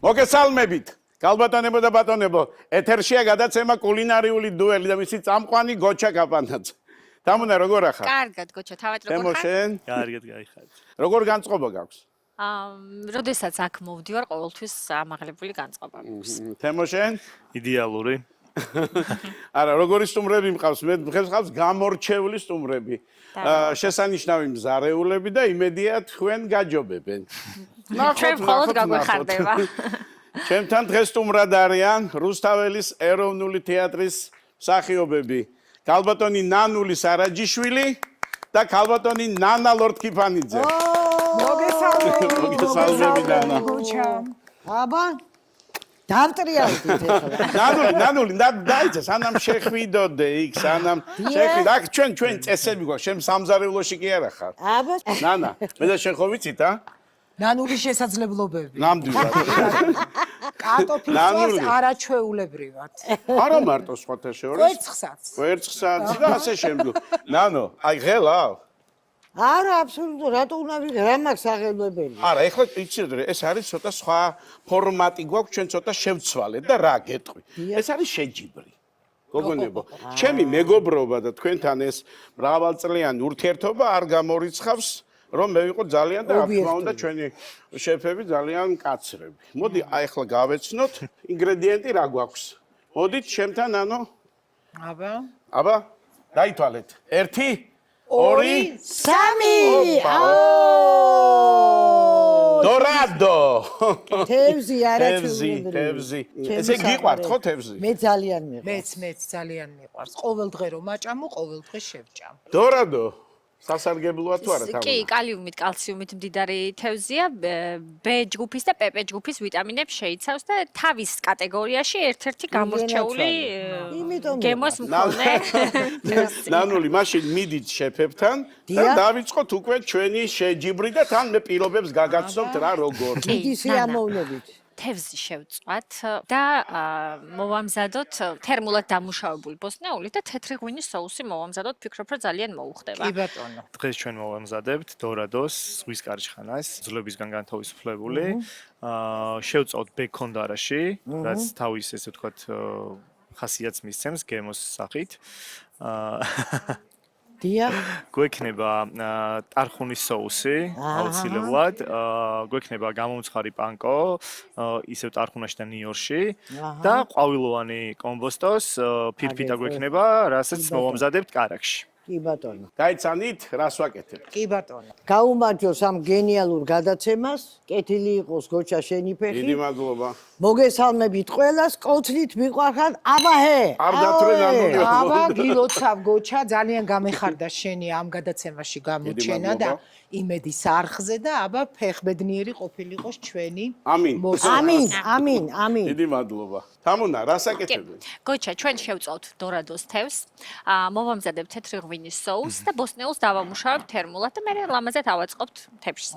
მოგესალმებით. Გალბატონებო და ბატონებო, ეთერშია გადაცემა კულინარიული დუელი და მისი წამყვანი გოჩა კაპანაძე. თამუნა როგორ ახარ? კარგად გოჩა, თავად როგორ ხარ? თემოშენ? კარგად გაიხარეთ. როგორ განწყობა გაქვს? როდესაც აქ მოვდივარ, ყოველთვის ამაღლებული განწყობა მაქვს. თემოშენ? იდეალური. არა, როგორი სტუმრები მყავს? მე მყავს გამორჩეული სტუმრები. შესანიშნავი მზარეულები და იმედია თქვენ გაჯობებენ. ჩვენ მხოლოდ გაგვეხარდება. ჩემთან დღეს სტუმრად არიან რუსთაველის ეროვნული თეატრის მსახიობები გალბატონი ნანული სარაჯიშვილი და გალბატონი ნანა ლორდკიფანიძე. მოგესალმებით ნანა. აბა დავტრიალდით ეხლა. ნანული დაიძე სანამ შეხვიდოდე იქ სანამ შეხვიდ აქ ჩვენ წესები გვაქვს შენ სამზარეულოში კი არა ხარ. აბა ნანა მე და შენ ხო ვიცით ა? ნანული შესაძლებლობები. ნამდვილად. კარტოფილს არაჩვეულებრივად. არა მარტო სხვათა შორის. კვერცხსაც და ასე შემდეგ. ნანო, აი ღელავ. არა, აბსოლუტურად, რატო უნდა ვიღე, რა მაქვს აღელვებელი? არა, ეხლა იცით ეს არის ცოტა სხვა ფორმატი გვაქვს, ჩვენ ცოტა შევცვალეთ და რა გეტყვი. ეს არის შეჯიბრი. გოგონებო, ჩემი მეგობრობა და თქვენთან ეს მრავალწლიანი ურთიერთობა არ გამორიცხავს რომ მე ვიყო ძალიან და რა თქმა უნდა ჩვენი შეფები ძალიან მკაცრები. მოდი აი ახლა გავეცნოთ ინგრედიენტი რა გვაქვს. მოდით ჩემთან ანუ აბა დაითვალეთ. 1 2 3 დორადო. თევზი არაჩვეულებრივი. თევზი. ესე გიყვართ ხო თევზი? მე ძალიან მიყვარს. მეც ძალიან მიყვარს. ყოველ დღე რომ აჭამო, ყოველ დღე შევჭამ. დორადო. სასარგებლოა თუ არა თამარ? კი, კალიუმით, კალციუმით მდიდარი თევზია, B ჯგუფის და PP ჯგუფის ვიტამინებს შეიცავს და თავის კატეგორიაში ერთ-ერთი გამორჩეული გემოს მქონე. ნანული, მაშინ მიდით შეფებთან და დავიწყოთ უკვე ჩვენი შეჯიბრი და თან მე პირობებს გაგაცნობთ რა როგორ. დიდი სიამოვნებით. თევზი შევწვათ და მოვამზადოთ თერმულად დამუშავებული ბოსტნეული და თეთრი ღვინის соуსი მოვამზადოთ, ფიქრობ რომ ძალიან მოუხდება. კი ბატონო. დღეს ჩვენ მოვამზადებთ დორადოს ზღვის კარჩხანას, ძვლებისგან განთავისუფლებული. შევწავთ ბექონდარაში, რაც თავის ესე ვთქვათ ხასიათს მისცემს გემოს სახით. დიახ. გვექნება ტარხუნის соуსი, აუცილებლად. გვექნება გამომცხარი პანკო, ისევ ტარხუნაში და ნიორში და ყვავილოვანი კომბოსტოს ფირფიტა გვექნება, რასაც მოვამზადებთ კარაქში. კი ბატონო. გაიცანით, რას ვაკეთებ? კი ბატონო. გაუმარჯოს ამ გენიალურ გადაცემას. კეთილი იყოს გოჩა შენი ფეხი. დიდი მადლობა. მოგესალმებით ყველას, კოთლით მიყვარხარ. აბა ჰე. არ დათვრე ნანული. აბა გილოცავ გოჩა, ძალიან გამეხარდა შენი ამ გადაცემაში გამოჩენა და იმედის არხზე და აბა ფეხბედნიერი ყოფილიყოს ჩვენი. ამინ. ამინ. დიდი მადლობა. თამუნა, რას აკეთებთ? გოჩა, ჩვენ შევწავთ დორადოს თევზს, მოვამზადებთ თეთრი ღვინის соуს და ბოსტნეულს დავამუშავებთ თერმულად და მე ლამაზად ავაწყობთ თევზს.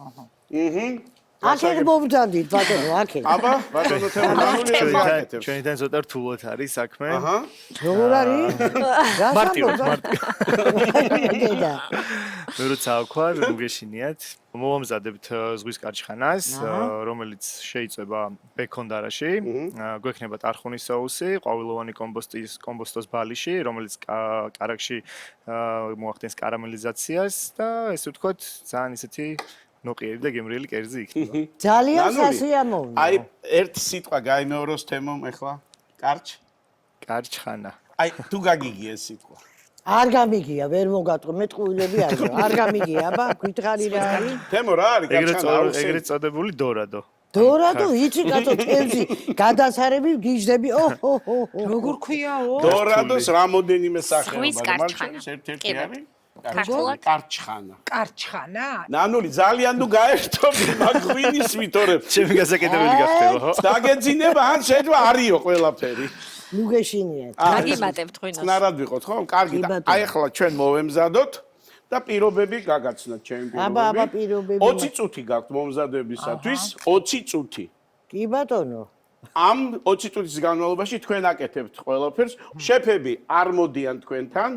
აქეთ მოვდანდით ბატონო, აქეთ. აბა, ბატონო თემანული რა აკეთებს? ჩვენიდან ცოტა რთულად არის საქმე. როგორ არის? მარტივად. დედა. მე როცა აქვარ, მოგეშინიათ. მოვამზადებთ ზღვის კარჩხანას, რომელიც შეიწება ბექონდარაში. გვექნება ტარხუნის соуსი, ყვავილოვანი კომბოსტოს ბალიში, რომელიც კარაქში მოახდენს კარამელიზაციას და ესე ვთქვათ, ძალიან ისეთი ნოყიერი და გემრიელი კერძი იქნება. ძალიან სასიამოვნო. აი, ერთ სიტყვა გაიმეოროს თემომ ახლა. კარჩხანა. აი, თუ გაგიგია ეს სიტყვა. არ გამიგია, ვერ მოგატყო, მე ტყუილები არ გამიგია, აბა, გითხარი რა არის? თემო რა არის კარჩხანა? ეგრეთ წოდებული დორადო. დორადო, იცი კაცო, თევზი, გადასარები გიჟდები, როგორ ქვიაო? დორადოს რამოდენიმე სახეობა, ზღვის კარჩხანა. ერთ-ერთი არის. ქართულად კარჩხანა. კარჩხანა? ნანული ძალიან თუ გაერთობი მაგვინის ვითორებ. ჩემი გასაკეთებელი გახდება, ხო? დაგეძინება ან შეიძლება არისო ყველაფერი. მუგეშინიათ. გაგიმატებთ ღვინოს. წნარად ვიყოთ, ხო? კარგი. აი ახლა ჩვენ მოვემზადოთ და პირობები გაგაცნოთ ჩემი პირობები. აბა, პირობები. 20 წუთი გაქვთ მომზადებისათვის, 20 წუთი. კი ბატონო. ამ 20 წუთის განმავლობაში თქვენ აკეთებთ ყველაფერს. შეფები არ მოდიან თქვენთან.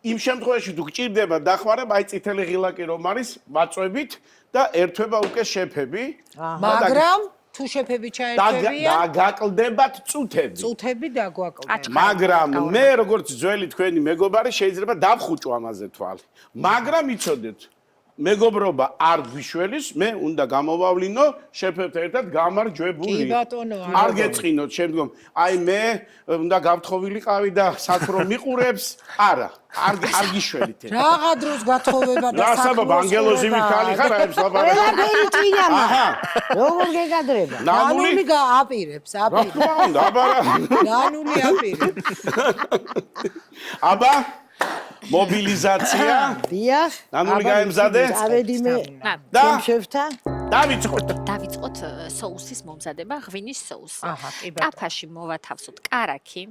იმ შემთხვევაში თუ გჭირდება დახმარება, აი წითელი ღილაკი რომ არის, ვაწვევით და ერთვება უკვე შეფები. მაგრამ თუ შეფები ჩაერთვებიან დაგაკლდებათ წუთები. წუთები დაგვაკლდება. მაგრამ მე როგორც ძველი თქვენი მეგობარი შეიძლება დავხუჭო ამაზე თვალი. მაგრამ იცოდეთ მეგობრობა არ გვიშველის, მე უნდა გამოვავლინო შეფებთან ერთად გამარჯვებული. კი ბატონო, არ გეწყინოთ შემდგომ. აი მე უნდა გავთხოვილიყავი და საქმრო მიყურებს. არა, არ გიშველით. რაღა დროს გათხოვება და რა საბაბ ანგელოზი ვიქალი ხარ აებს ლაპარაკი. ყველაფერი ჭიამა. აჰა. როგორ გეკადრება? ნანული აპირებს. რა უნდა აბარა? ნანული აპირებს. აბა მობილიზაცია. დიახ. ნანული გაემზადე? წავედი მე. და შემშევთან. დავიწყოთ. დავიწყოთ соуსის მომზადება, ღვინის соуსი. აჰა, კი ბატონო. ტაფაში მოვათავსოთ კარაქი.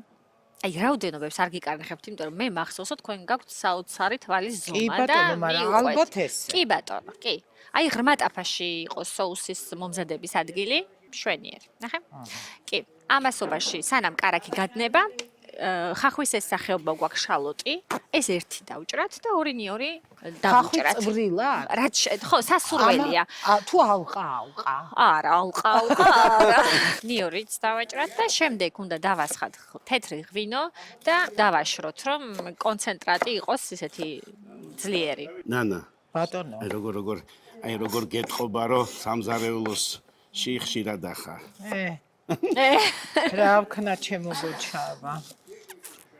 აი, რაოდენობებს არ გიკარნახებთ, იმიტომ რომ მე მახსოვსო თქვენ გაქვთ საოცარი თვალის კი ზომა და ბატონო, მაგრამ მიუყვეთ. ალბათ ესე. კი ბატონო, კი. აი, ღრმა ტაფაში იყოს соуსის მომზადების ადგილი, მშვენიერი. ნახე? კი. ამასობაში სანამ კარაქი გადნება, ხახვის ეს სახეობა გვაქვს შალოტი, ეს ერთი დავჭრათ და ორინი ხახვი დავჭრათ. წვრილად? რაც ხო, სასურველია. თუ ალყა. არა, ალყა. არა. ნიორიც დავაჭრათ და შემდეგ უნდა დავასხათ თეთრი ღვინო და დავაშროთ, რომ კონცენტრატი იყოს ისეთი ძლიერი. ნანა, ბატონო. აი როგორ გეტყობა რომ სამზარეულოს ხშირად ახარ. რა ვქნა ჩემო გოჩავა.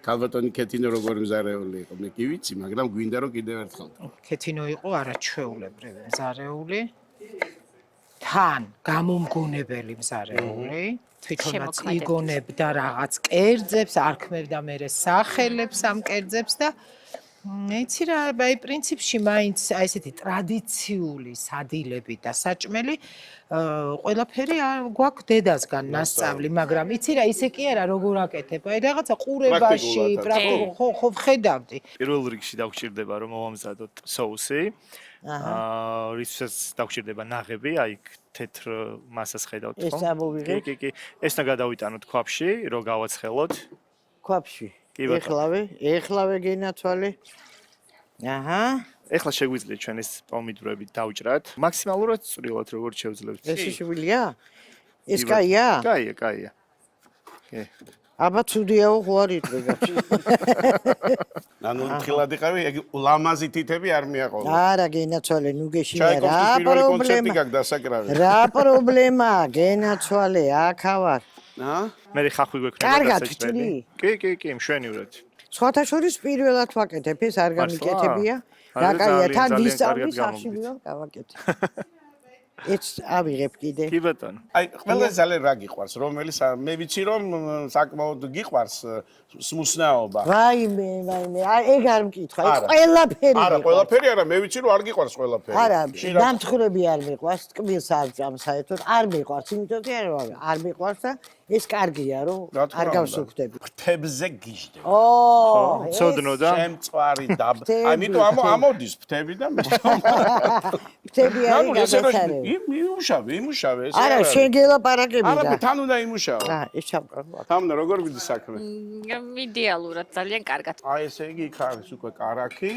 ქალბატონი ქეთინო როგორ მზარეული იყო, მე კი ვიცი, მაგრამ გვინდა რომ კიდევ ერთხელ. ქეთინო იყო არაჩვეულებრივი მზარეული. თან გამომგონებელი მზარეული. თვითონაც იგონებდა რაღაც კერძებს, არქმევდა მერე სახელებს ამ კერძებს და იცი რა, აი პრინციპში მაინც აი ესეთი ტრადიციული სადილები და საჭმელი ყველაფერი გვაქვს დედასგან ნასწავლი, მაგრამ იცი რა, ისე კი არა როგორ აკეთებ, აი რაღაცა ყურებაში, ხო ვხედავდი. პირველ რიგში დაგვჭირდება რომ მოვამზადოთ соуსი. რისაც დაგვჭირდება ნაღები, აი თეთრ მასას ხედავთ ხო? ეს ამოვიღეთ. კი. ეს და გადავიტანოთ ქვაბში, რომ გავაცხელოთ. ქვაბში. კი ბატონო. ეხლავე გენაცვალე. აჰა. ეხლა შეგვიძლია ჩვენ ეს პომიდროები დავჭრათ. მაქსიმალურად წვრილად როგორც შევძლებთ. ეს შეგვიძლია? ეს კაია? კაია. კი. აბა ცუდიაო ხო არ იტყვი. ნანუ თხილად იყავი, ეგ ლამაზი თითები არ მიაყოლა. არა გენაცვალე, ნუ გეშინია რა ჩაიკოვსკის პირველი კონცერტი პრობლემა. გაქვს დასაკრავი. რა პრობლემა, გენაცვალე, აქავარ. მე ხახვი გვექნება კარგად დასაჭრელი. კი, მშვენივრად. სხვათა შორის პირველად ვაკეთებ, ეს არ გამიკეთებია. რა კაია, თან ვისწავლის სახში ვიყავ, გავაკეთე. ეს ავიღებ კიდე. კი ბატონო. აი, ყველა ძალიან რა გიყვარს, რომელიც მე ვიცი რომ საკმაოდ გიყვარს სმუსნაობა. ვაიმე, აი ეგ არ მკითხა, ეს ყველაფერი. არა, ყველაფერი არა, მე ვიცი რომ არ გიყვარს ყველაფერი. არა, დამთხვრები არ მიყვარს, ტკბილს არ ჭამ საერთოდ, არ მიყვარს, იმიტომ რომ არ მიყვარს და ეს კარგია რომ არ გავსუქდები. ფრთებზე გიждდე. ო, ცოდნო და შემწვარი დაბ. ამიტომ ამოდის ფრთები და მე. ფრთები არის გადასარევი. იმუშავე ეს. არა, შეგელაპარაკები არა, და. თან უნდა იმუშაო. ეს ჩავკარგვა. თამნა როგორ მიდის საქმე? იდეალურად ძალიან კარგად. აი ესე იგი იქ არის უკვე კარაქი,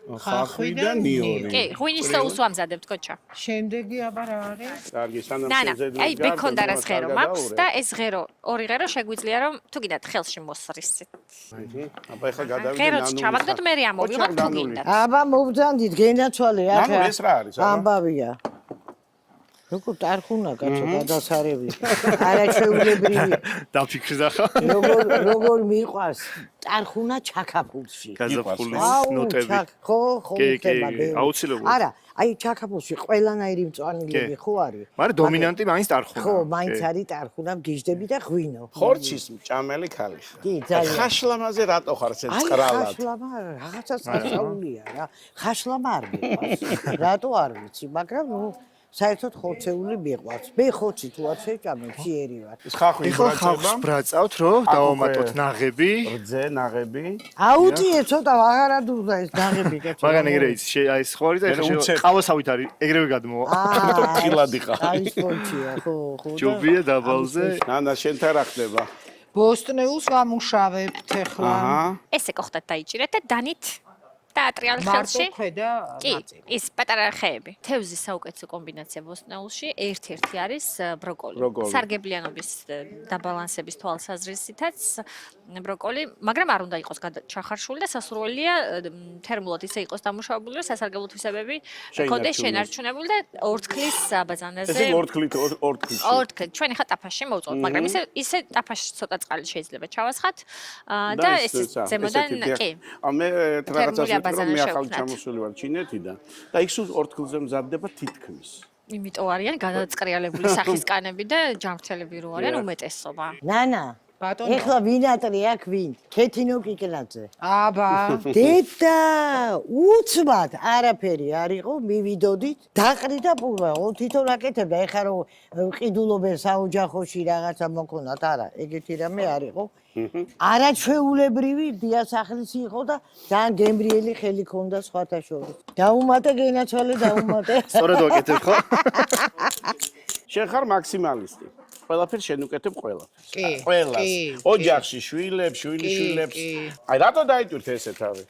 ხახვი და ნიორი. კი, ღვინის соус ვამზადებთ გოჩა. შემდეგი აბა რა არის? კარგი, სანამ ნანა, შეძედით. აი ბეკონდა რა ღერო მაქვს და ეს ღერო, ორი ღერო შეგვიძლია რომ თუ გინდათ ხელში მოსრისით. აბა ეხლა გადავიდე ღეროც ჩავაგდოთ, მე ამოვიღოთ თუ გინდათ. აბა მოვბძანდით, გენაცვალე აქ. ნანუ ეს რა არის, აბა? ამბავია. როგორ ტარხუნა კაცო გადასარევი. არაჩვეულებრივი. დაფიქრდა ხა? როგორ მიყვარს ტარხუნა ჩაკაფულში. გაზაფხულის ნოტები. ხო, ხდება. აუცილებლად. არა, აი ჩაკაფულში ყველანაირი მწვანილები ხო არის? მაგრამ დომინანტი მაინც ტარხუნა. ხო, მაინც არის ტარხუნა, გიждდები და ღვინო. ხორცის მჭამელი ქალი. კი, ძალიან. ხაშლამაზე რატო ხარ ესე აი, წრალად? ხაშლამა რაღაცა სასწაულია რა. ხაშლამა არ მიყვარს. რატო არ ვიცი, მაგრამ ნუ საერთოდ ხორცეული მიყვარს. მე ხორცი თუ არ შეჭამე, ფიერი ვარ. ეს ხახვი ეხლა ხახვს ბრაწავთ რომ დავამატოთ ნაღები. რძე ნაღები. აუტიე ცოტა აღარა დუღდა ეს ნაღები კეთო. მაგრამ ეგრე იცი, აი ეს ხო არის და ეხლა ყავასავით არის, ეგრევე გადმოვა. ამიტომ თხილად იყავ. აი სპორტია, ხო. ჯობია დაბალზე. ნანა შენთან რა ხდება? ბოსტნეულს ვამუშავებთ ეხლა. ესე კოხტად დაიჭირეთ და დანით და ატრიალი მარტო ხელში. ქვედა კი, ნაწილი. ის პატარა ხეები. თევზის საუკეთესო კომბინაცია ბოსტნეულში ერთ-ერთი არის ბროკოლი. ბროკოლი. სარგებლიანობის დაბალანსების თვალსაზრისითაც ბროკოლი, მაგრამ არ უნდა იყოს ჩახარშული და სასურველია თერმულად ისე იყოს დამუშავებული, რომ სასარგებლო თვისებები ქონდეს შენარჩუნებული და ორთქლის აბაზანაზე. ესე ორთქლით. ორთქლით. ჩვენ ხა ტაფაში მოვწოვოთ, მაგრამ ისე ტაფაში ცოტა წყალი შეიძლება ჩავასხათ და ეს ზემოდან კი. მე ერთ რაღაცას თერმული ვიტყვი, რომ მე ახალ აბაზანა ჩამოსული ვარ ჩინეთიდან და იქ სულ ორთქლზე მზადდება თითქმის. იმიტომ არიან გადაწყრიალებული სახის კანები და ჯანმრთელები რო არიან უმეტესობა. ნანა, ბატონო. ეხლა ვინ ატრია აქ ვინ? ქეთინო კიკნაძე. აბა, დედა, უცბად არაფერი არ იყო, მივიდოდით, დაყრი და პურა, თვითონ აკეთებდა, ეხლა რომ ყიდულობენ საოჯახოში რაღაცა მოქონათ, არა, ეგეთი რამე არ იყო. არაჩვეულებრივი დიასახლის იყო და ძალიან გემრიელი ხელი ჰქონდა სხვათა შორის. დაუმატე გენაცვალე, დაუმატე. სწორედ ვაკეთებ ხო? შენ ხარ მაქსიმალისტი. ყველაფერს შენ უკეთებ ყველაფერს. კი, ყველას. კი, ოჯახში, შვილებს, შვილიშვილებს. კი. აი რატო დაიტვირთ ესე თავი?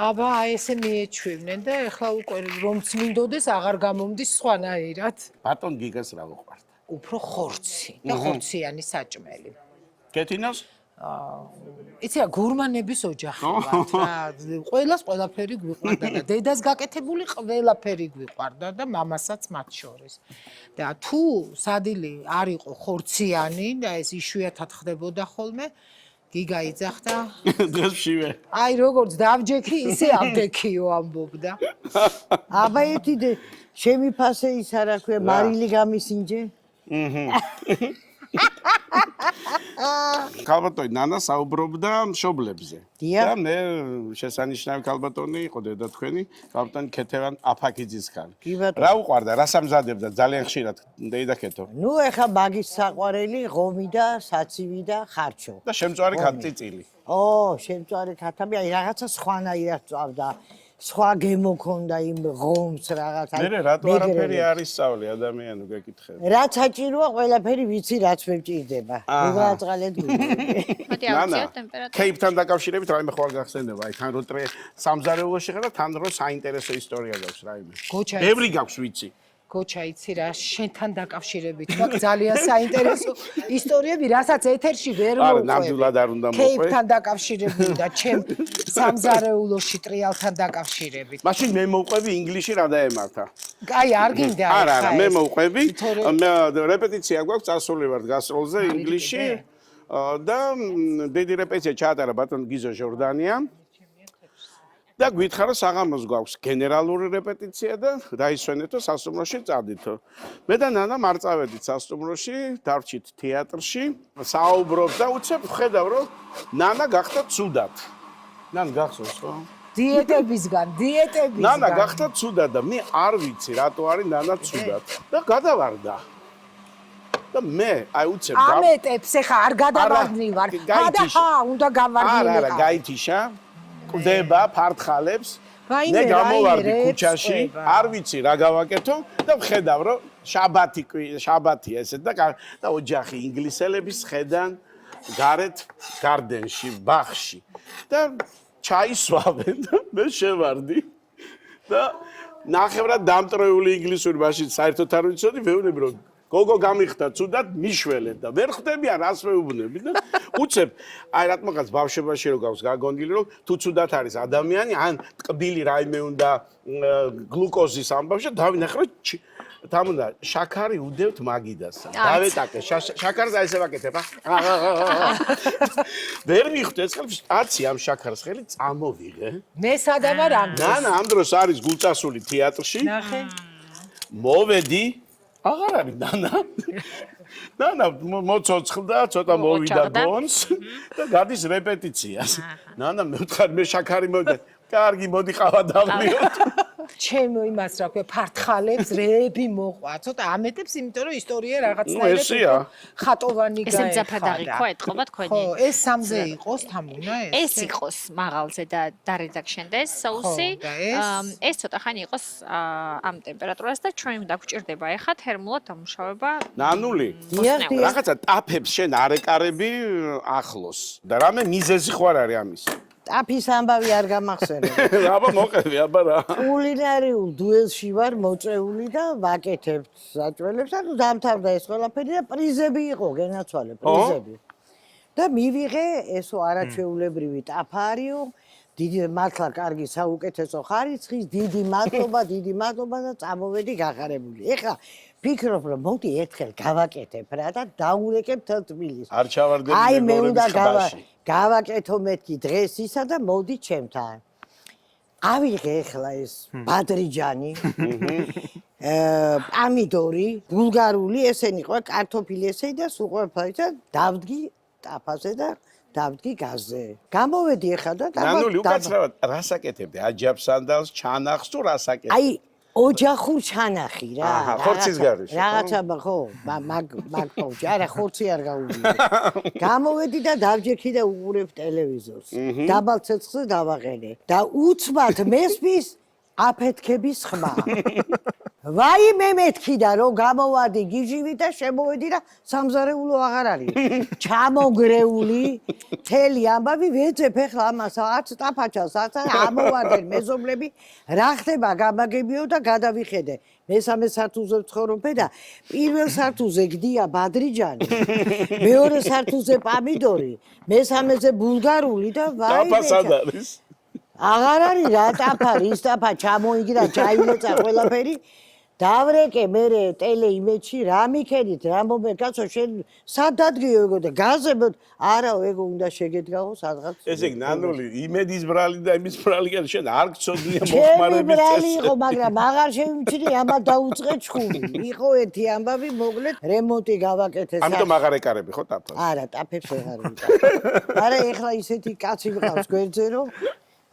აბა, ესე მიეჩვივნენ და ეხლა უკვე რომც მინდოდეს აღარ გამომდის სხვანაირად. ბატონ გიგას რა მოყვარდა? უფრო ხორცი და ხორციანი საჭმელი. კეთინოს? იცი რა, გურმანების ოჯახი ვართ რა. ყველას ყველაფერი გვიყვარდა და დედას გაკეთებული ყველაფერი გვიყვარდა და მამასაც მათ შორის. და თუ სადილი არ იყო ხორციანი და ეს იშვიათად ხდებოდა ხოლმე, გიგა იძახდა. დღეს შივე. აი როგორც დავჯექი, ისე ავდექიო ამბობდა. აბა ერთი შემიფასე ის არა ქვია, მარილი გამისინჯე. ქალბატონი ნანა საუბრობდა მშობლებზე. დიახ. და მე შესანიშნავი ქალბატონი იყო დედა თქვენი, ქალბატონი ქეთევან აფაქიძისგან. კი ბატონო. რა უყვარდა, რა სამზადებდა ძალიან ხშირად დედა ქეთო. ნუ ეხა მაგის საყვარელი ღომი და საცივი და ხარჩო. და შემწვარი ქალწიწილი. შემწვარი ქათამი, აი რაღაცა სხვანაირად წავდა. სხვა გემოქონდა იმ ღომს რაღაც. მე რატო არაფერი არის სწავლი ადამიანო გეკითხები. რაც საჭიროა, ყველაფერი ვიცი, რაც მე მჭირდება. მოგააწყალეთ გული. მოდი ავწიოთ ტემპერატურა. კეიპთან დაკავშირებით რაიმე ხო არ გახსენდება, აი თან რო სამზარეულოში ხარ და თან რო საინტერესო ისტორია გაქვს რაიმე. გოჩა ბევრი გაქვს ვიცი. გოჩა იცი რა, შენთან დაკავშირებით მაქვს ძალიან საინტერესო ისტორიები, რასაც ეთერში ვერ არა, მოვყვები. ნამდვილად არ უნდა მოყვე. კეიპთან დაკავშირებით და ჩემ სამზარეულოში ტრიალთან დაკავშირებით. მაშინ მე მოვყვები ინგლისში რა დაემართა. აი, არ გინდა არა, ეხლა მე ეს. მოვყვები. თორე- მე რეპეტიცია გვაქვს, წასული ვარ გასტროლზე ინგლისში და დიდი რეპეტიცია ჩაატარა ბატონ გიზო ჟორდანია. და გვითხრა რომ საღამოს გვაქვს გენერალური რეპეტიცია და დაისვენეთო სასტუმროში წავდითო. მე და ნანა მარწავედით სასტუმროში, დარჩით თეატრში, საუბრობ და უცებ ვხედავ რომ ნანა გახდა ცუდად. ნანა გახსოვს ხო? დიეტებისგან. ნანა გახდა ცუდად და მე არ ვიცი რატო არის ნანა ცუდად და გადავარდა. და მე აი უცებ ამეტებს ეხა არ გადავარდნივარ. უნდა გავარდნილიყავ. არა, გაითიშა. ყდება ფართხალებს. რაიმე, მე გამოვარდი რაიმე, ქუჩაში, რეწყვება. არ ვიცი რა გავაკეთო და ვხედავ რომ შაბათია ესეთ და ოჯახი ინგლისელების ხედან გარეთ გარდენში, ბაღში და ჩაისვავენ და მე შევარდი და ნახევრად დამტრეული ინგლისური მაშინ საერთოდ არ ვიცოდი, ვეუბნები რომ გოგო გამიხდა ცუდად მიშველეთ და ვერ ხვდებიან რას მეუბნები და უცებ აი რატომღაც ბავშვობაში რო გაქვს გაგონილი რომ თუ ცუდად არის ადამიანი ან ტკბილი რაიმე უნდა გლუკოზის ამბავში დავინახე რომ там უნდა შაქარი უდევთ მაგიდასა. დავეტაკე შაქარს აი ესე ვაკეთებ. ვერ მიხვდეთ ხელს აცი ამ შაქარს ხელი წამოვიღე. მე სადამ არ ამ დროს. ნანა ამ დროს არის გულწასული თეატრში. ნახე. მოვედი აღარ არის ნანა. ნანა მოცოცხლდა, ცოტა მოვიდა გონს და გადის რეპეტიციას. ნანა მე ვთხარ მე შაქარი მოვიდა. კარგი, მოდი ყავა დავლიოთ. ჩემო იმას რა ქვია, ფართხალებს რეები მოყვა. ცოტა ამეტებს, იმიტომ რომ ისტორია რაღაცნაირად ხატოვანი გაეხადა. ესე მძაფადაღი ხო ეთყობა თქვენი? ხო, ეს სამზე იყოს თამუნა ეს. ეს იყოს მაღალზე და დარედაქშენდეს соуსი. ეს ცოტა ხანი იყოს ამ ტემპერატურას და ჩვენ დაგვჭირდება ეხა თერმულად დამუშავება. ნანული. რაღაცა ტაფებს შენ არ ეკარები ახლოს. და რამე მიზეზი ხო არ არის ამის? ტაფის ამბავი არ გამახსენებ. აბა მოყევი, აბა რა. კულინარიულ დუელში ვარ მოწეული და ვაკეთებ საჭველებს. ანუ დამთავრდა ეს ყველაფერი და პრიზები იყო, გენაცვალე პრიზები. და მივიღე ესო არაჩვეულებრივი ტაფა არისო. დიდი მართლა კარგი საუკეთესო ხარისხის, დიდი მადლობა და წამოვედი გახარებული. ეხლა ფიქრობ რომ მოდი ერთხელ გავაკეთებ რა და დაურეკებ თელ თბილისს. არ ჩავარდები აი მე უნდა მეგობრების გავაკეთო მეთქი დღეს ისა და მოდი ჩემთან. ავიღე ეხლა ეს ბადრიჯანი, პამიდორი, ბულგარული, ესენი ყვა კარტოფილი ესენი და სულ ყველაფერი და დავდგი ტაფაზე და დავდგი გაზზე. გამოვედი ეხლა და ნანული უკაცრავად რას აკეთებდი? აჯაბ სანდალს, ჩანახს თუ რას აკეთებდი? აი ოჯახურ ჩანახი რა. აჰა, ხორცის გარეშე. რაღაცა ხო, მაგ პოუჯი, არა ხორცი არ გაუვიდე. გამოვედი და დავჯექი და უყურებ ტელევიზორს. დაბალ ცეცხლზე დავაყენე და უცბად მესმის აფეთქების ხმა. ვაიმე მეთქი და რომ გამოვადი გიჟივი და შემოვედი და სამზარეულო აღარ არის. ჩამოგრეული თელი ამბავი ვეძებ ახლა ამას არც ტაფაჩას არც ამოვარდნენ მეზობლები რა ხდება გამაგებიო და გადავიხედე. მესამე სართულზე ვცხოვრობ და პირველ სართულზე გდია ბადრიჯანი, მეორე სართულზე პამიდორი, მესამეზე ბულგარული და ვაიმე ტაფასად არის. აღარ არის რა ტაფა, რის ტაფა ჩამოიგდა, ჩაილეცა ყველაფერი. დავრეკე მე ტელე იმედში რა მიქენით რა მომე კაცო შენ სად დადგიო ეგო და გაზებოდ არა ეგო უნდა შეგედგაო სადღაც ესე იგი ნანული იმედის ბრალი და იმის ბრალი კი შენ არ გწოდნია ჩემი მოხმარების ბრალი იყო მაგრამ აღარ შემიმჩნი ამას დაუწყე ჩხუბი იყო ერთი ამბავი მოგლეთ რემონტი გავაკეთე ამიტომ აღარ ეკარები ხო ტაფას? არა ტაფებს ვეღარ ვიყავ არა ეხლა ისეთი კაცი ვიყავს გვერდზე რომ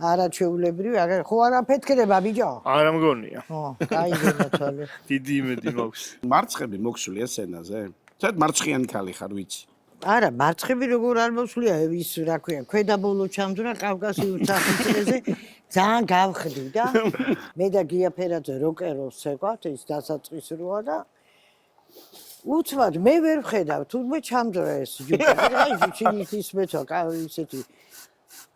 არაჩვეულებრივი აგერ ხო არ აფეთქდება ბიჭო არა მგონია. ო კაი გენაცვალე დიდი იმედი მაქვს. მარცხები მოგსულია სცენაზე? საერთოდ მარცხიანი ქალი ხარ ვიცი? არა, მარცხები როგორ არ მოსვლია ის რა ქვია, ქვედა ბოლო ჩამდრა კავკასიურ საფრთხეზე ძალიან გავხდი და მე და გია ფერაძე როკეროს ვსეკვათ, ის დასაწყის როა და უცბად მე ვერ ვხედავ, თუნდაც ჩამდრა ეს ჯუქი, აი ჩინითის მეცვა, ისეთი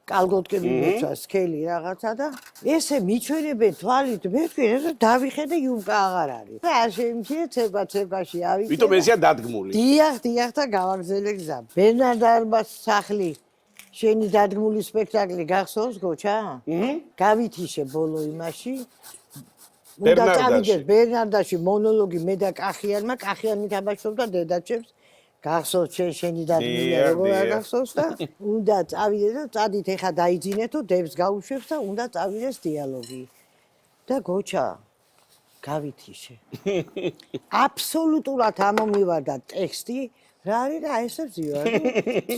კალგოტკები მეცვა, სკელი რაღაცა და ესე მიჩვენებენ თვალით, მე ვთქვი, რომ დავიხედე იუმკა აღარ არის. და არ შემიძლია ცეკვაში ავიქე. ვიტომ ესია დადგმული. დიახ და გავაგზელე გზა. ბერნარდა ალბას სახლი შენი დადგმული სპექტაკლი გახსოვს გოჩა? გავითიშე ბოლო იმაში. უნდა წავიდეს ბერნარდაში მონოლოგი მე და კახიანმა, კახიანი თამაშობდა დედაჩემს. გახსოვს შენი დადგმული როგორ არ გახსოვს და უნდა წავიდეს და წადით ეხა დაიძინეთო დებს გაუშვებს და უნდა წავიდეს დიალოგი. და გოჩა გავითიშე. აბსოლუტურად ამომივარდა ტექსტი რა არის და ესე ვზივარ.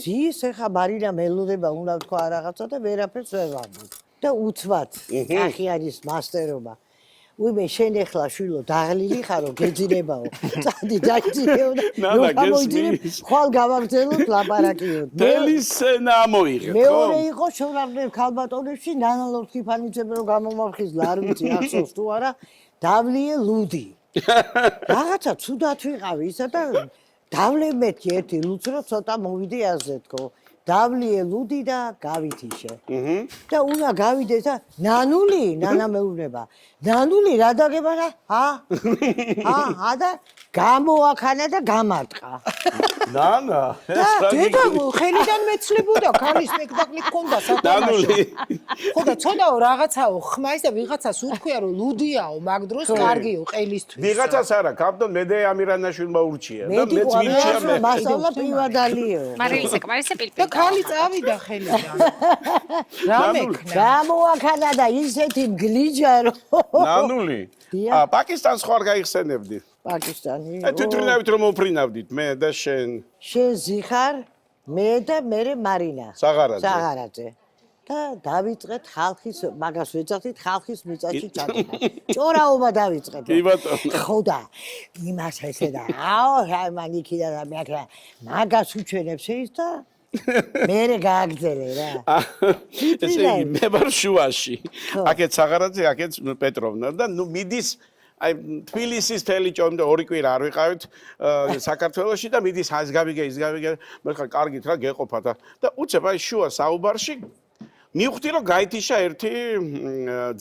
ზის ეხა მარინა მელოდება უნდა თქვა რაღაცა და ვერაფერს ვერ ვამბობ. და უცბად კახიანის მასტერობა. უიმე შენ ეხლა შვილო დაღლილი ხარო გეძინებაო. წადი დაიძინეო და რომ გამოიძინებ ხვალ გავაგზელოთ ლაპარაკიო. დელი სცენა ამოიღეთ ხო? მეორე იყო შორაბნელ ქალბატონებში ნანა ლორთქიფანიძემ რომ გამომავხიზლა არ ვიცი ახსოვს თუ არა დავლიე ლუდი. რაღაცა ცუდად ვიყავი ისა და დავლემეთქი ერთი ლუდს რომ ცოტა მოვიდე აზზე თქო. დავლიე ლუდი და გავითიშე. და უნდა გავიდეს და ნანული, ნანა მეუბნება. ნანული რა დაგება რა? ა და გამოაქანა და გამარტყა. ნანა და დედა ხელიდან მეცლებოდა, ქალი სპექტაკლი ჰქონდა სათამაშო. ხო და ცოტაო რაღაცაო ხმა ის და ვიღაცას უთქვია რომ ლუდიაო, მაგ დროს კარგიო ყელისთვის. ვიღაცას არა, კაპტონ მედე ამირანაშვილმა ურჩია და მედი მეც ვირჩია მე. მასალა პრივადალიო. მარილისა კვარისა და პილპილი. ქალი წავიდა ხელიდან. რა მექნა? გამოაქანა და ისეთი მგლიჯა რომ ნანული. პაკისტანს ხო არ გაიხსენებდი? პაკისტანი. აი თვითმფრინავით რომ მოფრინავდით მე და შენ. შენ ზიხარ, მე და მე მარინა. საღარაძე. და დავიწყეთ ხალხის, მაგას ვეძახდით ხალხის მიწაში ჩაკეტა. ჭორაობა დავიწყეთ. კი ბატონო. ხო და იმას ესე და აო, მანიქიდა და მე მაგას უჩვენებს ის და მერე გააგზელე რა. ესე იგი მე ვარ შუაში. აქეთ საღარაძე, აქეთ პეტროვნა და ნუ მიდის აი თბილისის თელი ჭომი და ორი კვირა არ ვიყავით საქართველოში და მიდის ის გავიგე მე ხარ კარგით რა გეყოფა და უცებ აი შუა საუბარში მივხვდი რომ გაითიშა ერთი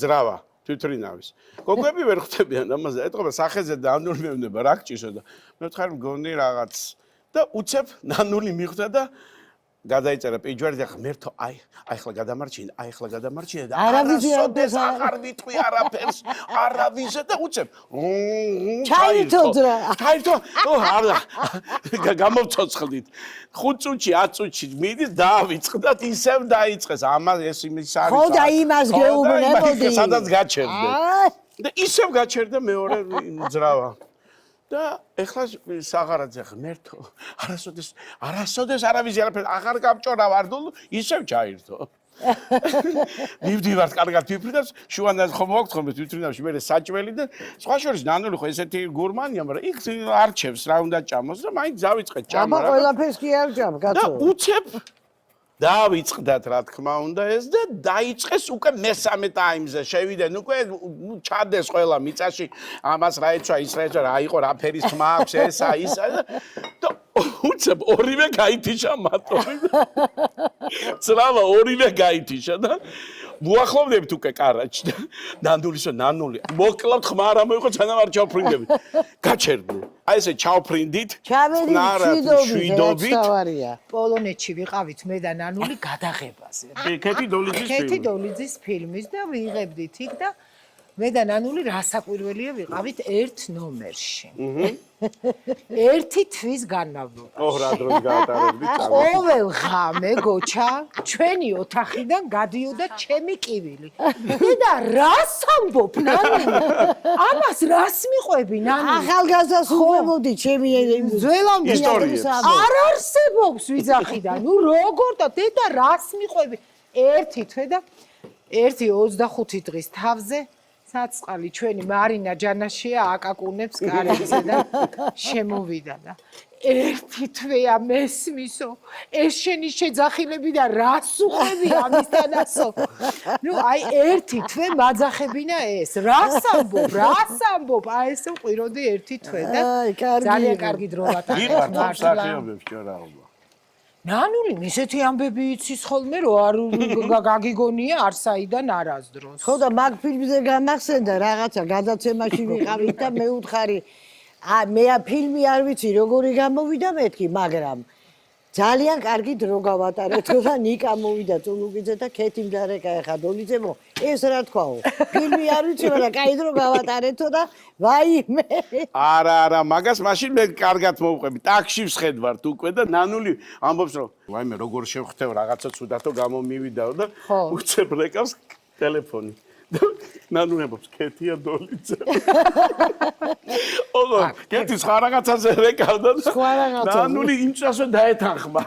ძრავა თვითრინავის. გოგოები ვერ ხვდებიან ამაზე. ეტყობა სახეზე ნანული მეუბნება რა გჭირსო და მე ვთხარ მგონი რაღაც და უცებ ნანული მიხვდა და გადაიწერა პიჯვარი და ღმერთო აი ახლა გადამარჩინე და არავის აღარ ვიტყვი არაფერს არავის და უცებ ჩაირთო ძრა ჩაირთო არა გამოვცოცხლდით 5 წუთში 10 წუთში მიდის დაავიწყდათ ისევ დაიწყეს ამას ეს იმის არის ხო და იმას გეუბნებოდი სადაც გაჩერდე და ისევ გაჩერდა მეორე ძრავა და ეხლა საღარაძე ღმერთო არასოდეს არავის არაფერს აღარ გამჭორა ვარდულ ისევ ჩაირთო მივდივართ კარგად თვითფრინავს შუანას ხომ მოაქვს ხოლმე თვითფრინავში მე საჭველი და სხვა შორის ნანული ხო ესეთი გურმანია მაგრამ იქ არჩევს რა უნდა ჭამოს და მაინც დავიწყეთ ჭამა აბა ყველაფერს კი არ ჭამ და კაცო უცებ დავიწყდათ რა თქმა უნდა ეს და დაიწყეს უკვე მესამე ტაიმზე შევიდნენ უკვე ჩადეს ყველა მიწაში ამას რა ეცვა ის რა ეცვა რა იყო რა ფერის ხმა აქვს ესა ისა და უცებ ორივე გაითიშა მატოვი ძრავა ორივე გაითიშა და მოახლოვდებით უკვე კარაჩი და ნანული მოკლავთ ხმა არ მოიყო სანამ არ ჩავფრინდებით გაჩერდნენ აი ესე ჩავფრინდით შვიდობით პოლონეთში ვიყავით მე და ნანული გადაღებაზე ქეთი დოლიძის ფილმის და ვიღებდით იქ და მე და ნანული რასაკვირველია ვიყავით ერთ ნომერში ერთი თვის განმავლობაში ოღ რა დროს გაატარებდით ყოველ ღამე გოჩა ჩვენი ოთახიდან გადიოდა ჩემი კივილი და რას ამბობ ნანული ამას რას მიყვები ნანული ახალგაზრდას უღებოდი ჩემი ძველამდე ისტორიებს. არ არსებობს ვიძახიდან ნუ როგორ და დედა რას მიყვები ერთი თვე და 25 დღის თავზე საწყალი ჩვენი მარინა ჯანაშია აკაკუნებს კარებზე და შემოვიდა და ერთი თვეა მესმისო ეს შენი შეძახილები და რას უყვები ამისთანასო ნუ აი ერთი თვე მაძახებინა ეს რას ამბობ აი ესე ვყვიროდი ერთი თვე და ძალიან კარგი დრო ვატარებთ მართლა ნანული ისეთი ამბები იცის ხოლმე რომ არ გაგიგონია არსაიდან არასდროს ხო და მაგ ფილმზე გამახსენდა რაღაცა გადაცემაში ვიყავით და მე უთხარი მე ფილმი არ ვიცი როგორი გამოვიდა მეთქი მაგრამ ძალიან კარგი დრო გავატარეთო და ნიკა მოვიდა წულუკიძე და ქეთი მდარეკა ეხა დოლიძემო ეს რა თქვაო ფილმი არ ვიცი მაგრამ კაი დრო გავატარეთო და ვაიმე არა მაგას მაშინ მე კარგად მოვყვები ტაქსში ვსხედვართ უკვე და ნანული ამბობს რომ ვაიმე როგორ შევხვდევ რაღაცა ცუდათო გამომივიდაო და უცებ რეკავს ტელეფონი ნანული ამბობს ქეთია დოლიძე ოლო კეთი სხვა რაღაცაზე რეკავდა და ნანული იმ წასვე დაეთანხმა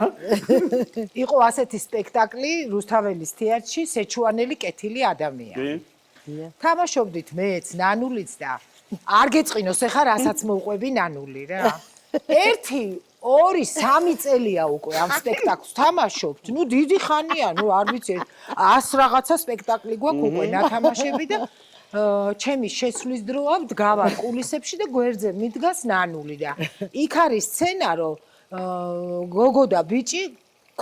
იყო ასეთი სპექტაკლი რუსთაველის თეატრში სეჩუანელი კეთილი ადამიანი თამაშობდით მეც ნანულიც და არ გეწყინოს ეხა რასაც მოუყვები ნანული რა 1-2-3 წელია უკვე ამ სპექტაკლს თამაშობთ. ნუ დიდი ხანია, ნუ არ ვიცი 100 რაღაცა სპექტაკლი გვაქვს უკვე ნათამაშები და ჩემი შესვლის დროა ვდგავარ კულისებში და გვერდზე მიდგას ნანული და იქ არის სცენა რომ გოგო და ბიჭი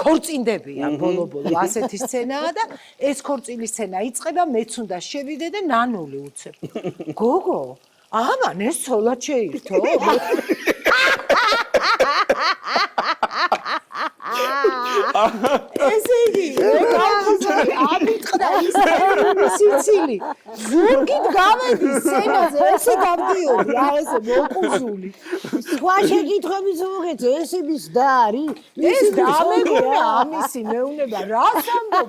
ქორწინდებიან ბოლო-ბოლო ასეთი სცენაა და ეს ქორწილის სცენა იწყება მეც უნდა შევიდე და ნანული უცებ. გოგო, ამან ეს ცოლად შეირთო? ესე იგი, ამიტყდა ის სიცილი. ზურგით გავედი სცენაზე, ესე გავდიოდი, ესე მოკუზული. სხვა შეკითხვების მოგეცე, ეს იმის და არის? ეს დამეგონა ამისი მეუნება, რას ამბობ?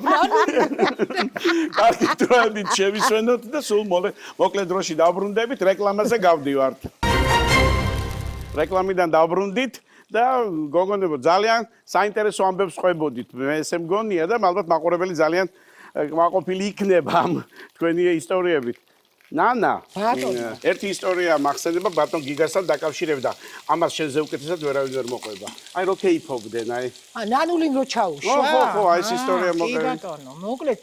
კარგი დროებით შევისვენოთ და სულ მოკლე დროში დავბრუნდებით, რეკლამაზე გავდივართ. რეკლამიდან დავბრუნდით და გოგონებო ძალიან საინტერესო ამბებს ყვებოდით. მე ესე მგონია და ალბათ მაყურებელი ძალიან მაყოფილი იქნება ამ თქვენი ისტორიებით. ნანა, ერთი ისტორია მახსენდება ბატონ გიგასთან დაკავშირებდა. ამას შენზე უკეთესად ვერავინ ვერ მოყვება. აი რო ქეიფობდნენ, აი. ნანულიმ რო ჩაუშვა. ხო, აი ეს ისტორია კი ბატონო, მოკლედ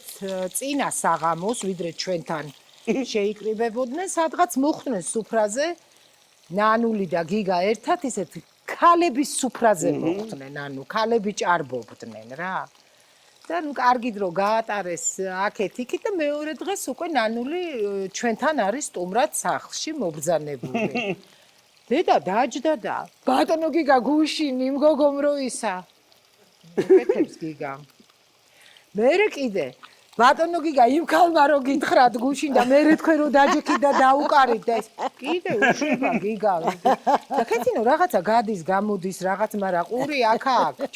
წინა საღამოს ვიდრე ჩვენთან შეიკრიბებოდნენ, სადღაც მოხვდნენ სუფრაზე ნანული და გიგა ერთად ისეთ ქალების სუფრაზე მოხვდნენ, ანუ ქალები ჭარბობდნენ რა. და ნუ კარგი დრო გაატარეს აქეთ იქით და მეორე დღეს უკვე ნანული ჩვენთან არის სტუმრად სახლში მობრძანებული. დედა დაჯდა და ბატონო გიგა გუშინი მგოგომ რო ისა. მოკეთებს გიგამ. მერე კიდე ბატონო გიგა იმ ქალმა რო გითხრათ გუშინ და მერე თქვენ რო დაჯექით და დაუკარით და ეს კიდე უშვება გიგა. და ქეთინო რაღაცა გადის გამოდის რაღაც მაგრამ ყური აქ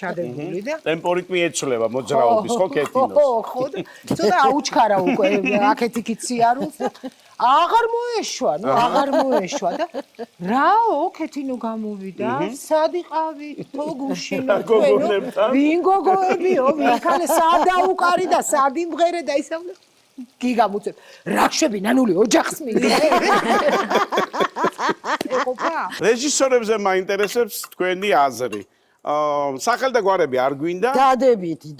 ჩადებული და ტემპორით მიეცვლება მოძრაობის ხო ქეთინოს. ხო და ცოტა აუჩქარა უკვე აქეთ იქით სიარულს და აღარ მოეშვა, ნუ აღარ მოეშვა და რაო ქეთინო გამოვიდა, სად იყავით, თო გუშინო თქვენო, ვინ გოგოებიო, ვინ ქალე სად დაუკარი და სად იმღერე და ისავნე გიგა მოწევ, რა შვები ნანული ოჯახს მიგე. ეყოფა. რეჟისორებზე მაინტერესებს თქვენი აზრი. სახელ და გვარები არ გვინდა? დადებითი.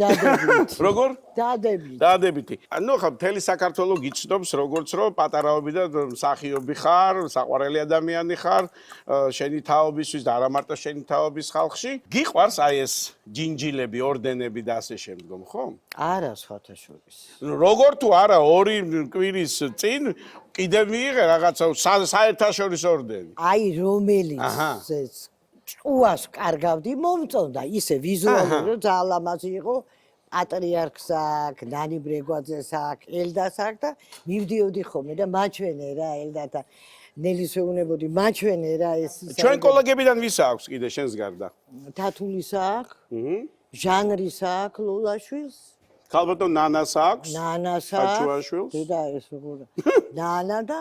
როგორ? დადებითი. ანუ ხა მთელი საქართველო გიცნობს როგორც რომ პატარაობიდან მსახიობი ხარ, საყვარელი ადამიანი ხარ, შენი თაობისთვის და არა მარტო შენი თაობის ხალხში. გიყვარს აი ეს ჯინჯილები, ორდენები და ასე შემდგომ, ხო? არა სხვათა შორის. როგორ თუ არა 2 კვირის წინ კიდევ მიიღე რაღაცა საერთაშორისო ორდენი. აი რომელიც ჭუას კარგავდი მომწონდა ისე ვიზუალურად რომ ძალიან ლამაზი იყო პატრიარქს აქ ნანი ბრეგვაძეს აქ ელდას აქ და მივდიოდი ხოლმე და მაჩვენე რა ელდათან ნელის ვეუბნებოდი მაჩვენე რა ეს ჩვენ კოლეგებიდან ვის აქვს კიდე შენს გარდა თათულის აქ ჟანრის აქ ლოლაშვილს ქალბატონ ნანას აქვს ნანას ხაჩუაშვილს და ეს როგორ ნანა და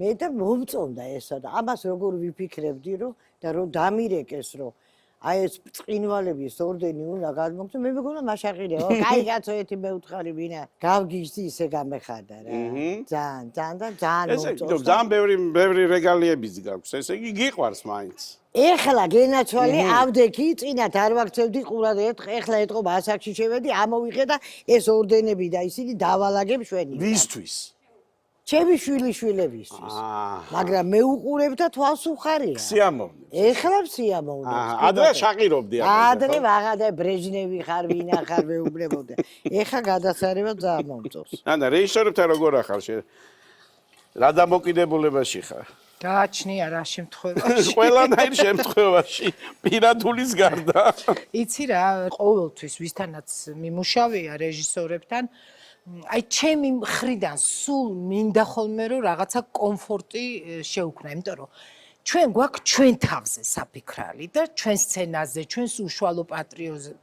მე და მომწონდა ესა და ამას როგორ ვიფიქრებდი რომ და რომ დამირეკეს რომ აი ეს წინვალების ორდენი უნდა გადმოგცე მე მეგონა მაშაყირეო კაი კაცო ერთი მეუთხარი ვინა გავგიჟდი ისე გამეხარდა რა ძალიან მომწონს ეს ძალიან ბევრი რეგალიებიც გაქვს ესე იგი გიყვარს მაინც ეხლა გენაცვალე ავდექი წინათ არ ვაქცევდი ყურად ეხლა ეთყობა ასაკში შევედი ამოვიღე და ეს ორდენები და ისინი დავალაგებ შვენი ვისთვის ჩემი შვილიშვილებისთვის მაგრამ მე უყურებ და თვალს უხარია სიამოვნებს ეხლა სიამოვნებს ადრე შაყირობდი ადრე ვაღადა ბრეჟნევი ხარ ვინა ხარ მეუბნებოდე ეხლა გადასარევად ძალიან მომწონს ანა რეჟისორებთან როგორ ახარ რა დამოკიდებულებაში ხარ გააჩნია რა შემთხვევაში ყველანაირ შემთხვევაში პირადულის გარდა იცი რა ყოველთვის ვისთანაც მიმუშავია რეჟისორებთან აი ჩემი მხრიდან სულ მინდა ხოლმე რომ რაღაცა კომფორტი შეუქმნა, იმიტომ რომ ჩვენ გვაქვს ჩვენ თავზე საფიქრალი და ჩვენ სცენაზე, ჩვენს უშუალო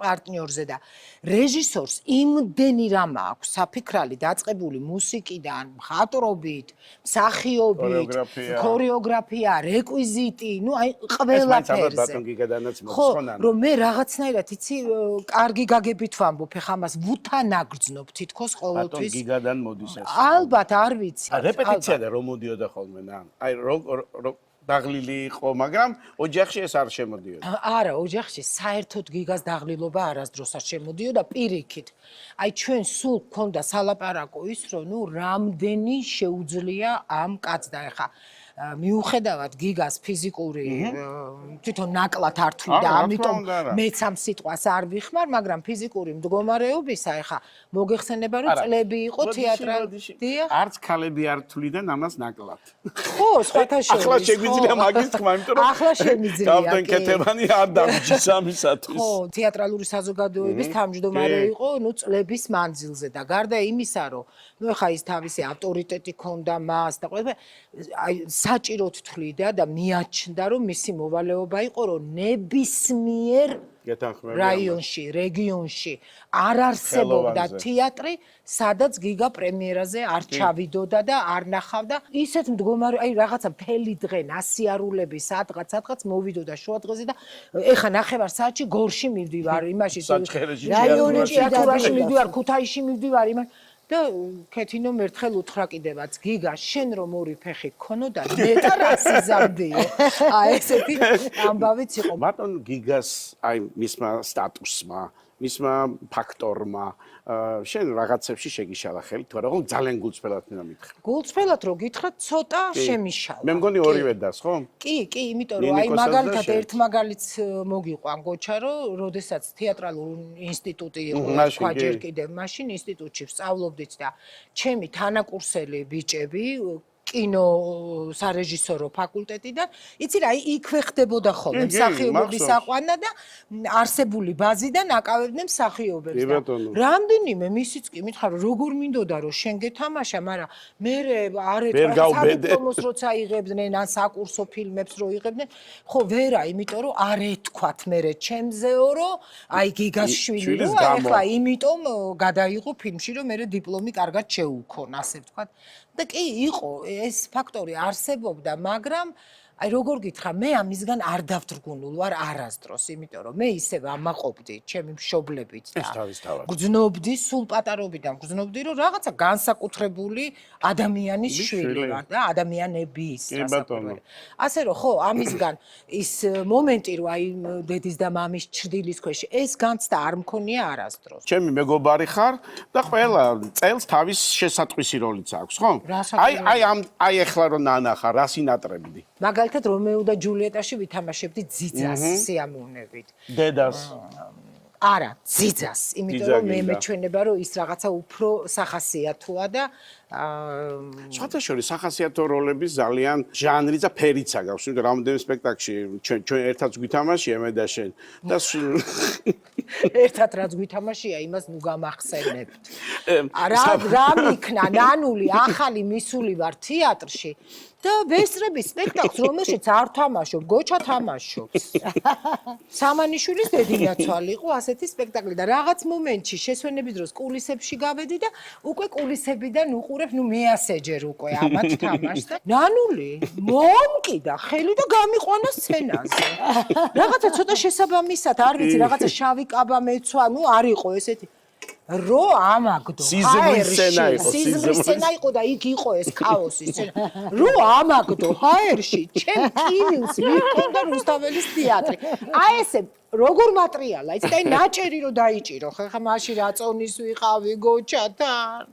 პარტნიორზე და რეჟისორს იმდენი რამ აქვს საფიქრალი დაწყებული მუსიკიდან, მხატვრობით, მსახიობით, ქორეოგრაფია, რეკვიზიტი, ნუ აი ყველაფერზე. ხო, რომ მე რაღაცნაირად იცი, კარგი გაგებით ვამბობ, ეხლა ამას ვუთანაგრძნობ თითქოს ყოველთვის. ბატონ გიგადან მოდის ეს. ალბათ არ ვიცი. რეპეტიცია და რომ მოდიოდა ხოლმე ნა. აი დაღლილი იყო, მაგრამ ოჯახში ეს არ შემოდიოდა. არა, ოჯახში საერთოდ გიგას დაღლილობა არასდროს არ შემოდიოდა პირიქით. აი ჩვენ სულ გქონდა სალაპარაკო ის, რომ ნუ რამდენი შეუძლია ამ კაცს და ეხა მიუხედავად გიგას ფიზიკური თვითონ ნაკლად ართვი და ამიტომ მეც ამ სიტყვას არ ვიხმარ, მაგრამ ფიზიკური მდგომარეობისა ეხა მოგეხსენება რომ წლები იყო თეატრალში. არც ქალები არ თვლიდან ამას ნაკლად. ხო, სხვათა შორის. ახლა შეგვიძლია მაგის თქმა, იმიტომ რომ ახლა შემიძლია. გავდენ კეთებანი არ დამჯის ამისათვის. ხო, თეატრალური საზოგადოების თავმჯდომარე იყო, ნუ წლების მანძილზე და გარდა იმისა, რომ ნუ ეხა ის თავისი ავტორიტეტი ჰქონდა მას და ყველაფერი აი საჭიროდ თვლიდა და მიაჩნდა რომ მისი მოვალეობა იყო რომ ნებისმიერ რაიონში, რეგიონში არ არსებობდა თეატრი, სადაც გიგა პრემიერაზე არ ჩავიდოდა და არ ნახავდა. ისეთ მდგომარე, აი რაღაცა მთელი დღე ნასიარულები, სადღაც მოვიდოდა შუა დღეზე და ეხა ნახევარ საათში გორში მივდივარ, იმაში რაიონში, აკურაში მივდივარ, ქუთაისში მივდივარ, იმაში და ქეთინომ ერთხელ უთხრა კიდევაც გიგა შენ რომ ორი ფეხი გქონოდა მეტა რასიზამდეო აი ესეთი ამბავიც იყო ბატონ გიგას აი მისმა სტატუსმა მისმა ფაქტორმა შენ რაღაცებში შეგიშალა ხელი თუ არა, რომ ძალიან გულწრფელად მინდა მითხრა. გულწრფელად რო გითხრათ, ცოტა შემიშალა. მე მგონი ორივე დას, ხო? კი, იმიტომ რომ აი მაგალითად ერთ მაგალითს მოგიყვან გოჩა, რომ როდესაც თეატრალურ ინსტიტუტი იყო, თქვა ჯერ კიდევ მაშინ ინსტიტუტში ვსწავლობდით და ჩემი თანაკურსელი ბიჭები კინო სარეჟისორო ფაკულტეტიდან, იცი რა, იქვე ხდებოდა ხოლმე მსახიობების აყვანა და არსებული ბაზიდან აკავებდნენ მსახიობებს. რამდენიმე მისიც კი მითხარ, როგორ მინდოდა რომ შენ გეთამაშა, მაგრამ მე არ ეთქვას როცა იღებდნენ ან საკურსო ფილმებს რო იღებდნენ, ხო ვერა, იმიტომ რომ არ ეთქვათ მე ჩემზეო, რომ აი გიგაშვილი რო ახლა იმიტომ გადაიღო ფილმში, რომ მე დიპლომი კარგად შეუქონ, ასე ვთქვათ. და კი იყო ეს ფაქტორი არსებობდა, მაგრამ აი როგორ გითხრა, მე ამისგან არ დავდრგუნულ ვარ არასდროს, იმიტომ რომ მე ისევ ამაყობდი ჩემი მშობლებით და გძნობდი სულ პატარობიდან, გძნობდი რომ რაღაცა განსაკუთრებული ადამიანის შვილი ვარ და ადამიანების სასაკუთრებელი. ასე რომ ხო, ამისგან ის მომენტი რომ აი დედის და მამის ჩრდილის ქვეშ ეს განცდა არ მქონია არასდროს. ჩემი მეგობარი ხარ და ყველა წელს თავის შესატყვისი როლიც აქვს, ხო? აი ეხლა რომ ნანახა, რა სინატრებდი? მაგალითად რომეო და ჯულიეტაში ვითამაშებდი ძიძას სიამოვნებით. დედას. არა, ძიძას, იმიტომ რომ მე მეჩვენება რომ ის რაღაცა უფრო სახასიათოა და სხვათა შორის სახასიათო როლები ძალიან ჟანრი და ფერიც აქვს, იმიტომ რომ რამდენიმე სპექტაკლში ჩვენ ერთად გვითამაშია მე და შენ და ერთად რაც გვითამაშია, იმას ნუ გამახსენებთ. რა მიქნა ნანული ახალი მისული ვარ თეატრში და ვესწრების სპექტაკლს, რომელშიც არ თამაშობ, გოჩა თამაშობს. სამანიშვილის დედინაცვალი იყო ასეთი სპექტაკლი და რაღაც მომენტში შესვენების დროს კულისებში გავედი და უკვე კულისებიდან უყურებ, ნუ მე ასეჯერ უკვე ამათ თამაშს და ნანული მომკიდა ხელი და გამიყვანა სცენაზე. რაღაცა ცოტა შესაბამისად, არ ვიცი, რაღაცა შავი კაბა მეცვა, ნუ არ იყო ესეთი რო ამაგდო სიზმრის სცენა იყო და იქ იყო ეს ქაოსის სცენა რო ამაგდო ჰაერში ჩემ კივილს მიყონდა რუსთაველის თეატრი აი ესე როგორ მატრიალა იცი და ნაჭერი რო დაიჭირო ხა მაშინ რაწონის ვიყავი გოჩათან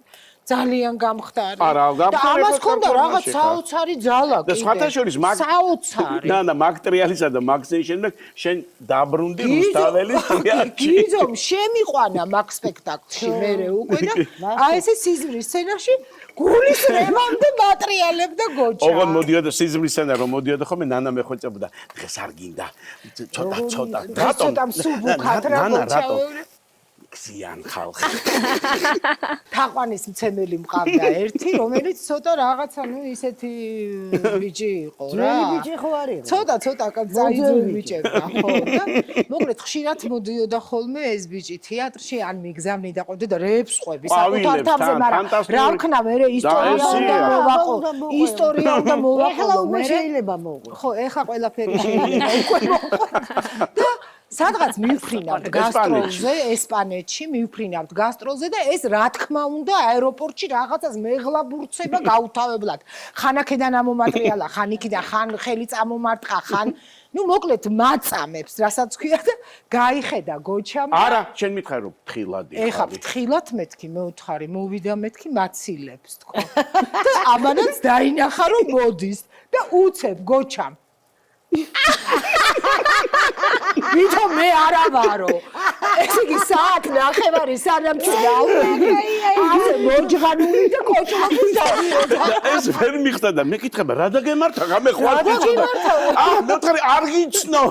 ძალიან გამხდარი. არა, გამხდარი. ამას ხონდა რაღაც საოცარი ძალა კიდე. და სხვათა შორის საოცარი. და მაგტრიალისა და მაგსეიშენ შენ დაბრუნდი რუსთაველის თეატრში. გიზომ შემიყვანა მაგ სპექტაკლში მე უკვე და აი ესე სიზმრის სცენაში გულის რემამდე მატრიალებდა გოჩა. ოღონდ მოდიოდა სიზმრის სცენა რომ მოდიოდა ხოლმე ნანა მეხვეწებოდა. დღეს არ გინდა. ცოტა. რატომ? ცოტა მსუბუქად რა გოჩა. გზიან ხალხი. თაყვანის მცემელი მყავდა ერთი, რომელიც ცოტა რაღაცა, ნუ ისეთი ბიჭი იყო რა. ძველი ბიჭი ხო არ იყო? ცოტა წაიძული ბიჭებია, ხო და მოკლედ ხშირად მოდიოდა ხოლმე ეს ბიჭი თეატრში, ან მიგზავნიდა ყოფდა და რეებს ყვები საკუთარ თავზე, მაგრამ რა ვქნა მე ისტორია უნდა მოვაყო. ისტორია უნდა მოვაყო. ეხლა უკვე შეიძლება მოყვე. ხო, ეხლა ყველაფერი შეიძლება უკვე მოყვე. და სადღაც მივფრინავთ გასტროლზე, ესპანეთში მივფრინავთ გასტროლზე და ეს რა თქმა უნდა აეროპორტში რაღაცას მეღლაბურცება გაუთავებლად. ხან აქედან ამომატრიალა, ხან იქიდან, ხან ხელი წამომარტყა, ხან ნუ მოკლედ მაწამებს, რასაც ქვია და გაიხედა გოჩამ. არა, შენ მითხარ რომ ფთხილად იყო. ეხა ფთხილად მეთქი, მეუთხარი, მოვიდა მეთქი მაცილებს თქო. და ამანაც დაინახა რომ მოდის და უცებ გოჩამ. ვითომ მე არა ვარო. ესე იგი საათ ნახევარი სანამ დავუვიდი. ასე მოჯღანული და კოჭლობის დავიოდა. ეს ვერ მიხდა და მეკითხება რა დაგემართა გამეხوار ბიჭო. მოთხარი არ გიცნობ.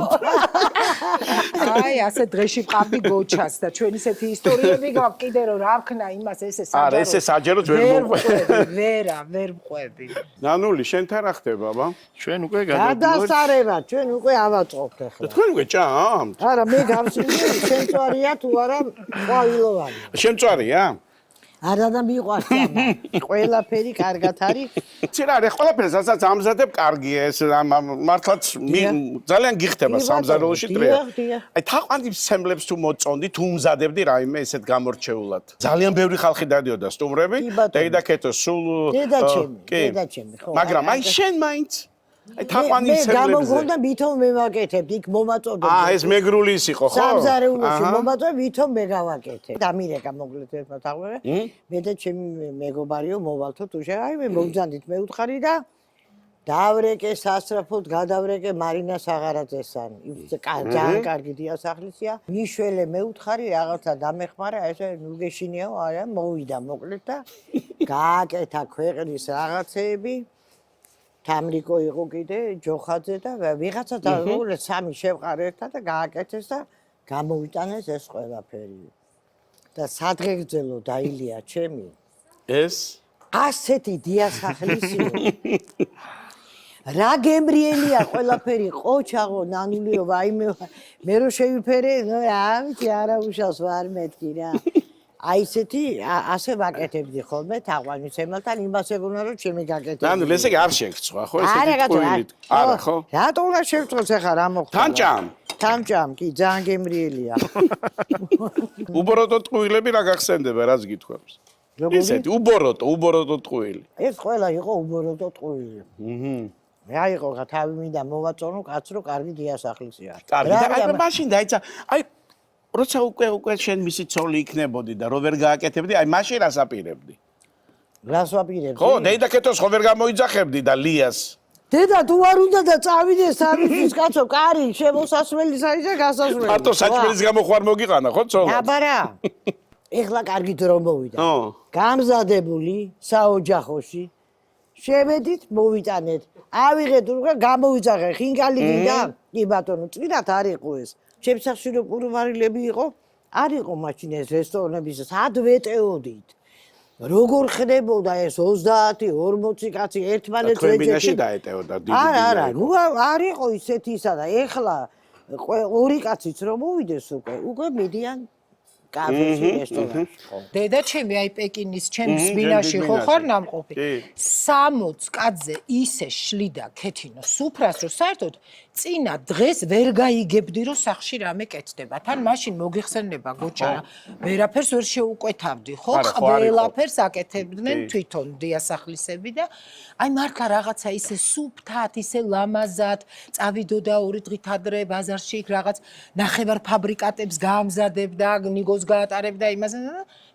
აი ასე დღეში ვყავდი გოჩას და ჩვენ ისეთი ისტორიები გაქვს კიდე რომ რა ვქნა იმას ესე საჯარო. არა ესე საჯაროდ ვერ მოყვები. ვერ ვყვები. ნანული შენთან რა ხდება ბა? ჩვენ უკვე გადავდივართ. გადასარება, ჩვენ უკვე ავაწყობთ ახლა. თქვენ უკვე ჭამთ? არა, მე გავსინდი, შემწვარია თუ არა ყვავილოვანი. შემწვარია? არა და მიყვარს ამა. ყველაფერი კარგად არის. ცირა არის ყველაფერს რასაც ამზადებ კარგია ეს მართლაც ძალიან გიხდება სამზარეულოში დრეა. აი თაყვანის სემლებს თუ მოწონდი თუ უმზადებდი რაიმე ესეთ გამორჩეულად. ძალიან ბევრი ხალხი დადიოდა სტუმრები. დედა კეთო სულ დედაჩემი, ხო. მაგრამ აი შენ მაინც აი თაყვანი მე ცევლებზე. გამოგონდა ვითომ მე ვაკეთებ, იქ მომაწოდებდა. ეს მეგრული ის იყო, ხო? სამზარეულოში მომაწოდებ, ვითომ მე გავაკეთე. დამირეკა მოკლედ ერთმა თაყვანმა. მე და ჩემი მეგობარიო მოვალთო თუშა, აი მე მოგზანდით მეუთხარი და დავრეკე სასწრაფოდ გადავრეკე მარინას აღარაძესთან. ძალიან კარგი დიასახლისია. მიშველე მეუთხარი რაღაცა დამეხმარა, ესე ნუგეშინიაო, არა, მოვიდა მოკლედ და გააკეთა ქვეყნის რაღაცეები. თამრიკო იყო კიდე, ჯოხაძე და ვიღაცა და მოკლედ სამი შევყარე ერთად და გააკეთეს და გამოვიტანეს ეს ყველაფერი. და სადღეგრძელო დაილია ჩემი. ეს ასეთი დიასახლისიო. რა გემრიელია ყველაფერი ყოჩაღო ნანულიო ვაიმე მე რო შევიფერე ნუ რა ვიცი არა უშავს ვარ მეთქი რა აი ესეთი ასე ვაკეთებდი ხოლმე თაყვანის ემალთან იმას ეგონა რომ ჩემი გაკეთებდი ნანუ ესე არ შეგწვა ხო ესეთი ტყუილით არა ხო რატო უნდა შევწოს ახლა რა მოხდა თანჭამ კი ძალიან გემრიელია უბოროტო ტყუილები რა გახსენდება რაც გითხრობს ისეთი უბოროტო ტყუილი ეს ყველა იყო უბოროტო ტყუილი რა იყო რა თავი მინდა მოვაწონო კაც რო კარგი დიასახლისია კარგი და აი მაშინ დაიცა აი როცა უკვე შენ მისი ცოლი იქნებოდი და რო ვერ გააკეთებდი აი მაშინ რას აპირებდი რას ვაპირებდი ხო დეიდაკეთოს ხო ვერ გამოიძახებდი და ლიას დედა თუ არ უნდა და წავიდეს სამის კაცო კარი შემოსასვლელი არის და გასასვლელი მარტო საჭმელის გამო ხوار მოგიყანა ხო ცოლად აბარა ეხლა კარგი დრო მოვიდა გამზადებული საოჯახოში შევედით მოვიტანეთ ავიღეთ უკვე გამოვიძახე ხინკალი გინდა კი ბატონო წინათ არ იყო ეს ჩემსახში რო პურვარილები იყო არ იყო მაშინ ეს რესტორნების სად ვეტეოდით როგორ ხდებოდა ეს 30-40 კაცი ერთმანეთს ეძებდნენ ქვემბინაში დაეტეოდა დიდი არა ნუ არ იყო ისეთისა და ეხლა ორი კაციც რომ მოვიდეს უკვე მიდიან კაფეში რესტორანში ხო დედა ჩემი აი პეკინის ჩემს ბინაში ხო ხარ ნამყოფი 60 კაცზე ისე შლიდა ქეთინო სუფრას რომ საერთოდ წინა დღეს ვერ გაიგებდი რომ სახში რამე კეთდება თან მაშინ მოგიხსენება გოჩა ვერაფერს ვერ შეუკვეთავდი ხო ყველაფერს აკეთებდნენ თვითონ დიასახლისები და აი მართლა რაღაცა ისე სუფთად ისე ლამაზად წავიდოდა ორი დღით ადრე ბაზარში იქ რაღაც ნახევარ ფაბრიკატებს გაამზადებდა ნიგოს გაატარებდა იმაზე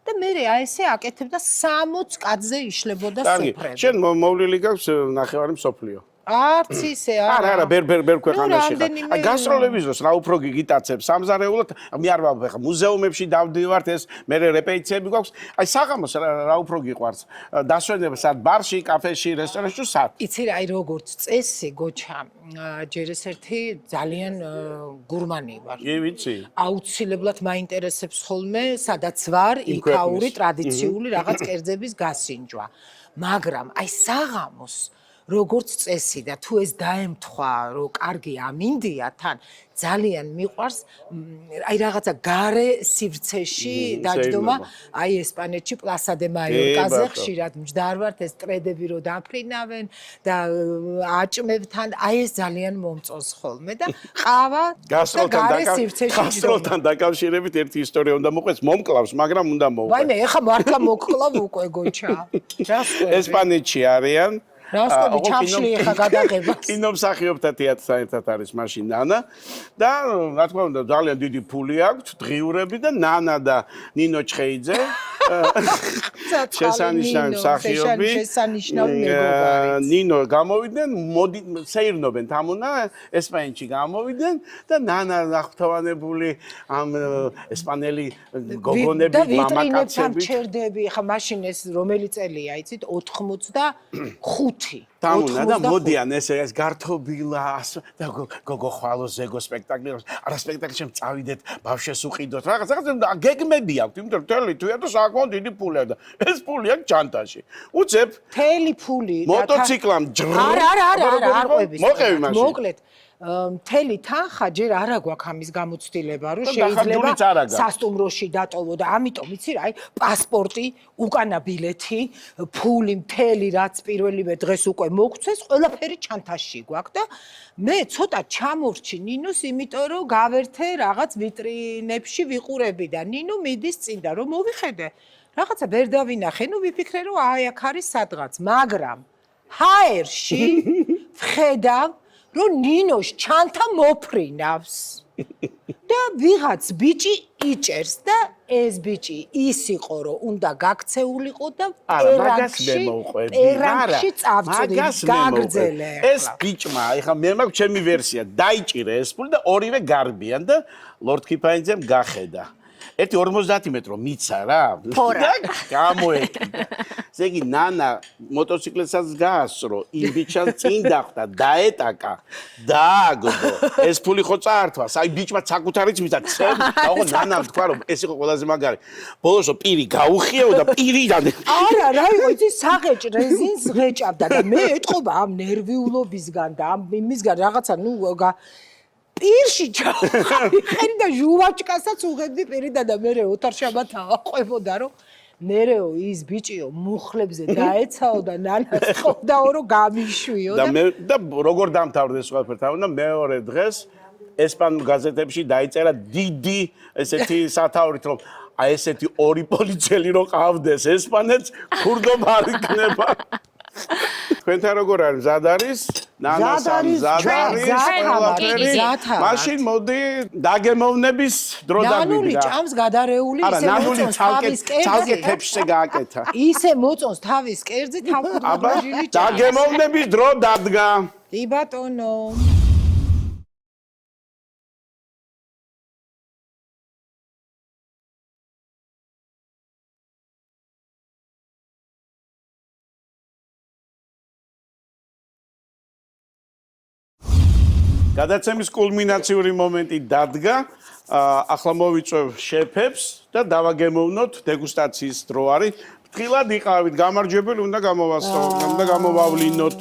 და მე აი ესე აკეთებდა 60 კაცზე იშლებოდა სუფრები. შენ მოვლილი გაქვს ნახევარი მსოფლიო. არც ისე არა. არა, ბერ ქვეყანაში ხარ. აი გასტროლების დროს რა უფრო გიგიტაცებ სამზარეულოდ, მე არ ვაბ ხა მუზეუმებში დავდივართ ეს მე რეპეტიციები გვაქვს. აი საღამოს რა უფრო გიყვარს? დასვენება სად ბარში, კაფეში, რესტორანში თუ სად? იცი რა, აი როგორც წესი გოჩა, ჯერ ეს ერთი ძალიან გურმანი ვარ. კი ვიცი. აუცილებლად მაინტერესებს ხოლმე, სადაც ვარ, იქაური ტრადიციული რაღაც კერძების გასინჯვა. მაგრამ აი საღამოს როგორც წესი და თუ ეს დაემთხვა, რომ კარგი ამინდია თან, ძალიან მიყვარს აი რაღაცა გარე სივრცეში დაჯდომა, აი ესპანეთში პლასა დე მაიორკაზე ხშირად მჯდარვართ ეს ტრედები რო დაფრინავენ და აჭმევთან, აი ეს ძალიან მომწონს ხოლმე და ყავა და გარე სივრცეში ჯდომა. გასტროლთან დაკავშირებით ერთი ისტორია უნდა მოყვეს, მომკლავს, მაგრამ უნდა მოყვეს. ვაიმე, ეხა მართლა მოგკლავ უკვე გოჩა. ესპანეთში არიან რასკობი ჩამშლი ეხა გადაღება. კინომსახიობთა თეატრთან ერთად არის მაშინ ნანა და რა თქმა უნდა ძალიან დიდი ფული აქვს, დღიურები და ნანა და ნინო ჩხეიძე შესანიშნავი მსახიობი ნინო გამოვიდნენ, სეირნობენ თამუნა ესპანეთში გამოვიდნენ და ნანა ნახტოვანებული ამ ესპანელი გოგონები მამაკაცები და ვიტრინებთან ჩერდები, ხა მაშინ ეს რომელი წელია, იცით 85 თამუნა და მოდიან ეს გართობილა და გოგო ხვალო ზეგო სპექტაკლი არა სპექტაკლში წავიდეთ ბავშვებს უყიდოთ რაღაც გეგმები აქვს იმიტომ რომ თელი თუ საკმაოდ დიდი ფულია და ეს ფული აქვს ჯანტაში უცებ თელი ფული მოტოციკლამ არა არყვების მოყევი მაშინ მოკლედ მთელი თანხა ჯერ არა გვაქვს ამის გამოცდილება, რომ შეიძლება სასტუმროში დატოვო და ამიტომ იცი რა, აი პასპორტი, უკანა ბილეთი, ფული, მთელი რაც პირველივე დღეს უკვე მოგცეს, ყველაფერი ჩანთაში გვაქვს და მე ცოტა ჩამორჩი ნინოს, იმიტომ რომ გავერთე რაღაც ვიტრინებში ვიყურები და ნინო მიდის წინ და რომ მოვიხედე, რაღაცა ვერ დავინახე, ნუ ვიფიქრე რომ აი აქ არის სადღაც, მაგრამ ჰაერში ვხედავ, რომ ნინოш ჩანთა მოფრინავს. და ვიღაც ბიჭი იჭერს და ეს ბიჭი ის იყო, რომ უნდა გაქცეულიყო და პერანგში წავწვდი, გაგრძელე. ეს ბიჭმა, ეხლა მე მაქვს ჩემი ვერსია, დაიჭირე ეს ფული და ორივე გარბიან და ლორდ კიფაინძემ გახედა. ერთი 50 მეტრო მიცა რა. ფორა. გამოეკიდა. ესე იგი ნანა მოტოციკლებსაც გაასწრო, იმ ბიჭს წინ დახვდა, დაეტაკა, დააგდო. ეს ფული ხო წაართვას, აი ბიჭმა საკუთარიც მისცა, ცემ, აუღო ნანამ თქვა რომ ეს იყო ყველაზე მაგარი. ბოლოსო პირი გაუხიეო და პირიდან არა, რა იყო იცი საღეჭ რეზინს ღეჭავდა და მე ეთყობა ამ ნერვიულობისგან და ამ იმისგან რაღაცა ნუ პირში ჩავხარი ხელი და ჟუვაჩკასაც უღებდი პირიდან და მე ოთარშაბათ აყვებოდა რომ ნერეო ის ბიჭიო მუხლებზე დაეცაო და ნანას ყოფდაო რომ გამიშვიო და მე და როგორ დამთავრდა ეს ყველაფერი და მეორე დღეს ესპანურ გაზეთებში დაიწერა დიდი ესეთი სათაურით რომ აი ესეთი ორი პოლიციელი რო ყავდეს ესპანეთს ქურდობა არ იქნება თქვენთან როგორ არის მზად არის ნანასამ მზად არის ყველაფერი მაშინ მოდი დაგემოვნების დრო დაგვიდგა ნანული ჭამს გადარეული არა ნანული ცალკე თეფშზე გააკეთა ისე მოწონს თავის კერძი თავკუთხაჟილი ჭამს დაგემოვნების დრო დადგა კი ბატონო გადაცემის კულმინაციური მომენტი დადგა. ახლა მოვიწევ შეფებს და დავაგემოვნოთ დეგუსტაციის დრო არის. ფრთხილად იყავით, გამარჯვებული უნდა გამოვავლინოთ.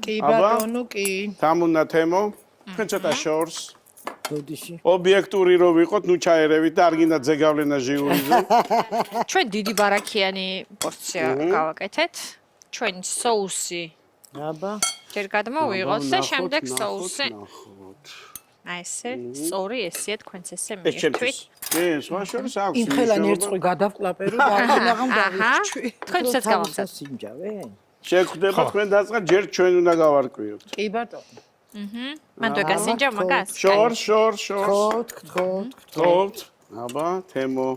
კი ბატონო, კი. თამუნა თემო, თქვენ ცოტა შორს. ბოდიში. ობიექტური რო ვიყოთ, ნუ ჩაერევით და არ გინდა ზეგავლენა ჟიურიზე. ჩვენ დიდი ბარაქიანი პორცია გავაკეთეთ. ჩვენ соуსი აბა. ჯერ გადმოვიღოთ და შემდეგ соуსი. აი ესე, სწორი ესეა თქვენც ესე ეს ჩემთვის. მიერთვით. ეს ვაშორს აქვს. იმ ხელან ერწყი გადავყლაპე რომ დაგინაღამ დავიხჩვი. თქვენცაც გავახსენე. სიმჯავე? შეგხვდება თქვენ დაწყა ჯერ ჩვენ უნდა გავარკვიოთ. კი ბატონო. მან თუ გასინჯა მაგას. შორ. აბა, თემო.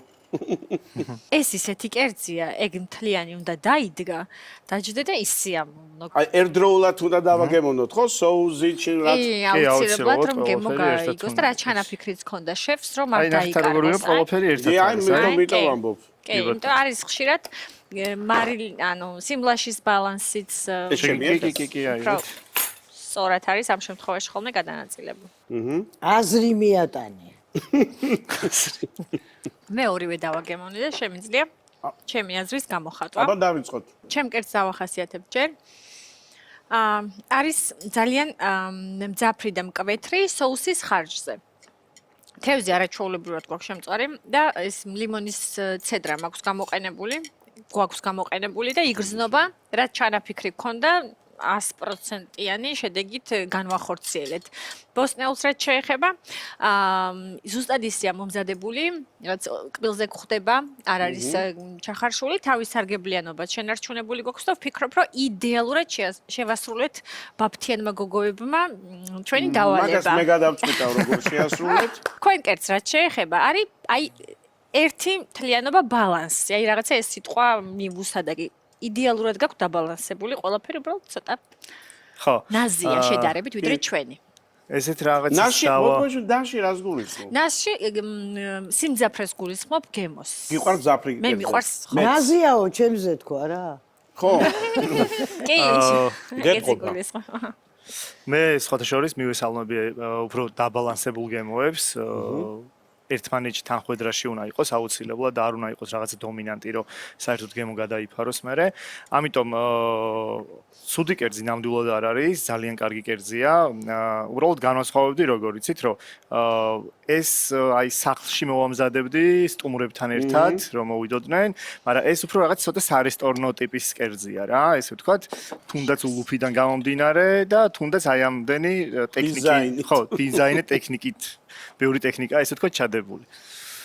ეს ისეთი კერძია, ეგ მთლიანი უნდა დაიდგა, დაჯდე და ისიამოვნო. აი ერთდროულად უნდა დავაგემოვნოთ, ხო? соуზით რაც კი, აუცილებლად რომ გემოგაიგოს და რა ჩანაფიქრიც ქონდა შეფს, რომ არ დაიკარგოს. აი, როგორია ყველაფერი ერთად. აი, მეტო ამბობ. კი, იმიტომ არის ხშირად სიმლაშის ბალანსიც კი, აი. სწორად არის ამ შემთხვევაში ხოლმე გადანაწილებული. აზრი მიატანე. მე ორივე დავაგემოვნე და შემიძლია ჩემი აზრის გამოხატვა. აბა დავიწყოთ. ჩემ კერძს დავახასიათებ ჯერ. არის ძალიან მძაფრი და მკვეთრი соуსის ხარჯზე. თევზი არაჩვეულებრივად გვაქვს შემწარი და ეს ლიმონის ცედრა მაქვს გამოყენებული და იგრძნობა, რაც ჩანაფიქრი გქონდა 100%-იანი შედეგით განვახორციელეთ. ბოსტნეულს რაც შეეხება, ზუსტად ისეა მომზადებული, რაც კბილზე გვხვდება, არ არის ჩახარშული, თავის სარგებლიანობად შენარჩუნებული გვაქვს და ვფიქრობ, რომ იდეალურად შევასრულეთ ბაფთიანმა გოგოებმა ჩვენი დავალება. მაგას მე გადავწყვიტავ როგორ შეასრულეთ. თქვენ კერძს რაც შეეხება, არის აი ერთი მთლიანობა ბალანსი. აი რაღაცა ეს სიტყვა მივუსადეგი იდეალურად გაქვს დაბალანსებული ყველაფერი, უბრალოდ ცოტა ხო. ნაზია შედარებით ვიდრე ჩვენი. ესეთ რაღაცას ნაში რას გულისხმობ? ნაში სიმძაფრეს გულისხმობ გემოს. გიყვარს ზაფრი? მე მიყვარს. ნაზიაო, ჩემზე თქვა რა. ხო. კი, გეტყობა. მე სხვათა შორის მივესალმები უფრო დაბალანსებულ გემოებს. ერთმანეთში თანხვედრაში უნდა იყოს აუცილებლად და არ უნდა იყოს რაღაცა დომინანტი, რომ საერთოდ გემო გადაიფაროს მერე. ამიტომ ცუდი კერძი ნამდვილად არ არის, ძალიან კარგი კერძია. უბრალოდ განვასხვავებდი, როგორ იცით, რომ ეს აი სახლში მოვამზადებდი სტუმრებთან ერთად, რომ მოვიდოდნენ, მაგრამ ეს უფრო რაღაც ცოტა სარესტორნო ტიპის კერძია რა, ესე ვთქვათ, თუნდაც ულუფიდან გამომდინარე და თუნდაც აი ამდენი ტექნიკით, ხო, დიზაინი ტექნიკით. ბევრი ტექნიკა, ესე ვთქვათ, ჩადებული.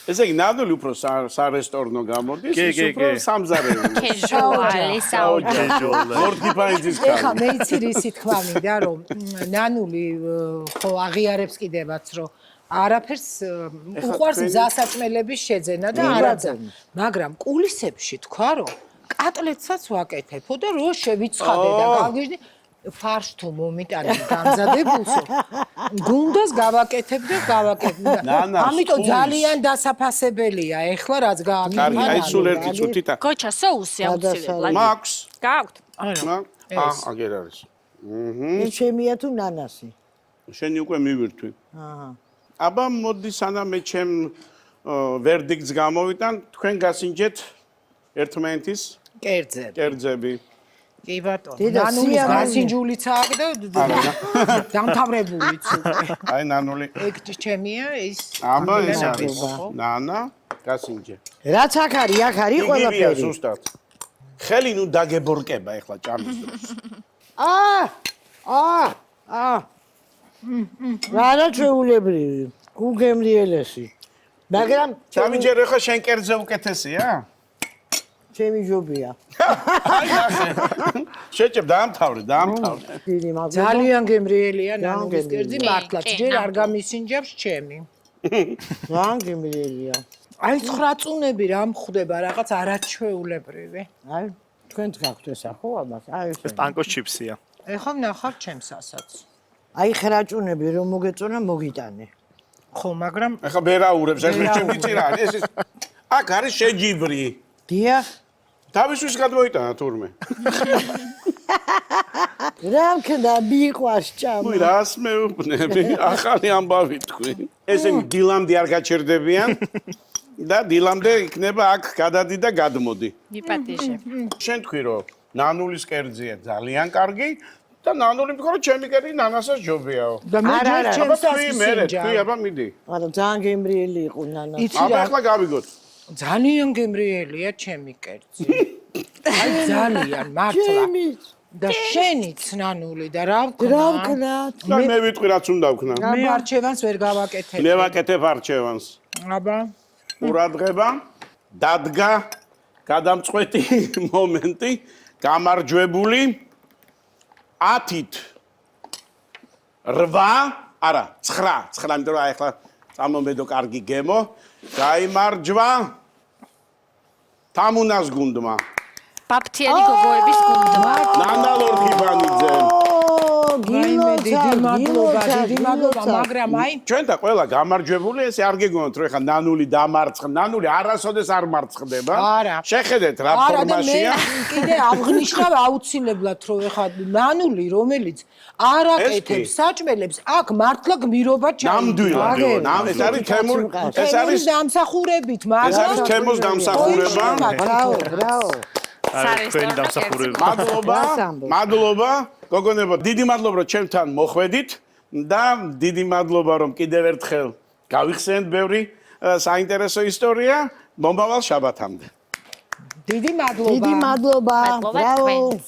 ესე იგი ნადული უფრო სარესტორნო გამოდის, კი, ის კი, უფრო კი. სამზარეულო. ქეჟუალი საოჯახო. ლორდგიპაიძის ეხა ქალი. მე იცი რისი თქვა მინდა რომ ნანული ხო აღიარებს კიდევაც რომ არაფერს უყვარს თქვენი- მზასაწმელების შეძენა და არაძა მაგრამ კულისებში თქვა რომ კატლეტსაც ვაკეთებო და რო შევიცხადე და გავგიჟდი ფარშ თუ მომიტანე გამზადებულსო გუნდას გავაკეთებ და გავაკეთებ ნანა, ამიტომ სულის. ძალიან დასაფასებელია ეხლა რაც კარგი, გააკეთა აი სულ ერთი წუთით. გოჩა სოუსი აუცილებლად. მაქვს. გააქვთ? აგერ არის. ეს ჩემია თუ ნანასი? შენი უკვე მივირთვი. აჰა. აბა მოდი სანამ მე ჩემ ვერდიქტს გამოვიტან, თქვენ გასინჯეთ ერთმანეთის კერძები კერძები. კი ბატონო დედა, ნანულის სიამოვნე. გასინჯულიც აქვს და დამთავრებულიც უკვე აი ნანული. ეგ ჩემია ის აბა ეს ამბელა არის. ხო? ნანა, გასინჯე. რაც აქ არის, აქ არის იგივეა ყველაფერი. ზუსტად. ხელი ნუ დაგებორკება ეხლა ჭამის დროს. რა ჩვეულებრივი, უგემრიელესი. მაგრამ ჩამიჯერო ხა შენ კერძზე უკეთესია? ჩემი ჯობია. შეჭებ დაამთავრე. დიდი მადლობა. ძალიან გემრიელია ნანულის გემრიელი. კერძი მართლაც კი, ჯერ არ ნამდვილად. გამისინჯებს ჩემი ძალიან გემრიელია. აი 9 წუნები რა მხდება რაღაც არაჩვეულებრივი აი, თქვენც გაქვთ ესა ხო ამას? აი ეს. ტანკოს ჩიპსია. ეხლა ვნახავ ჩემსასაც აი ხრაჭუნები რომ მოგეწონა მოგიტანე. ხო მაგრამ ეხლა ბერაურებს ეს მეჩემი რა არის ეს აქ არის შეჯიბრი. დიახ, თავისთვის გადმოიტანა თურმე. რა მქნა მიყვარს ჭამა. ნუ რას მეუბნები? ახალი ამბავი თქვი. ესენი დილამდე არ გაჩერდებიან და დილამდე იქნება აქ გადადი და გადმოდი. მიპატიჟე. შენ თქვი რომ ნანულის კერძია ძალიან კარგი და ნანული მქონე ჩემი კერძი ნანასაც ჯობიაო. და მე არა, ჯერ არა, ჩემსას თქვი მე ისინჯა თქვი აბა მიდი. არა, ძალიან გემრიელი იყო ნანა. იცი აბა რა ახლა გავიგოთ. ძალიან გემრიელია ჩემი კერძი აი ძალიან მართლა ჩემი და შენიც ნანული და რა რა ვქნა მქნათ? და მე ვიტყვი რაც უნდა ვქნა. მე არჩევანს ვერ გავაკეთებ მე ვაკეთებ არჩევანს. აბა ყურადღება, დადგა გადამწყვეტი მომენტი, გამარჯვებული 10-ით 8, არა, 9, იმიტომ რომ აი ახლა წამომედო კარგი გემო, გაიმარჯვა თამუნას გუნდმა. ბაფთიანი გოგოების გუნდმა. ნანა ლორდგიბანიძე. რაიმე დიდი მადლობა დიდი მადლობა მაგრამ აი ჩვენ და ყველა გამარჯვებული ესე არ გეგონოთ რომ ეხა ნანული დამარცხდა. ნანული არასოდეს არ მარცხდება. არა. შეხედეთ რა არა და მე ფორმაშია. კიდე აღნიშნავ აუცილებლად რომ ეხა ნანული რომელიც არ აკეთებს საჭმელებს აქ მართლა გმირობა ნამდვილად ეს არის თემურ ეს არის დამსახურებით ეს მაგრამ არის თემოს დამსახურება. ბრავო, ბრავო. თქვენი დამსახურება. მადლობა გოგონებო დიდი მადლობა რომ ჩემთან მოხვედით და დიდი მადლობა რომ კიდევ ერთხელ გავიხსენეთ ბევრი საინტერესო ისტორია მომავალ შაბათამდე. დიდი მადლობა დიდი მადლობა. მადლობა ბრავო. თქვენს.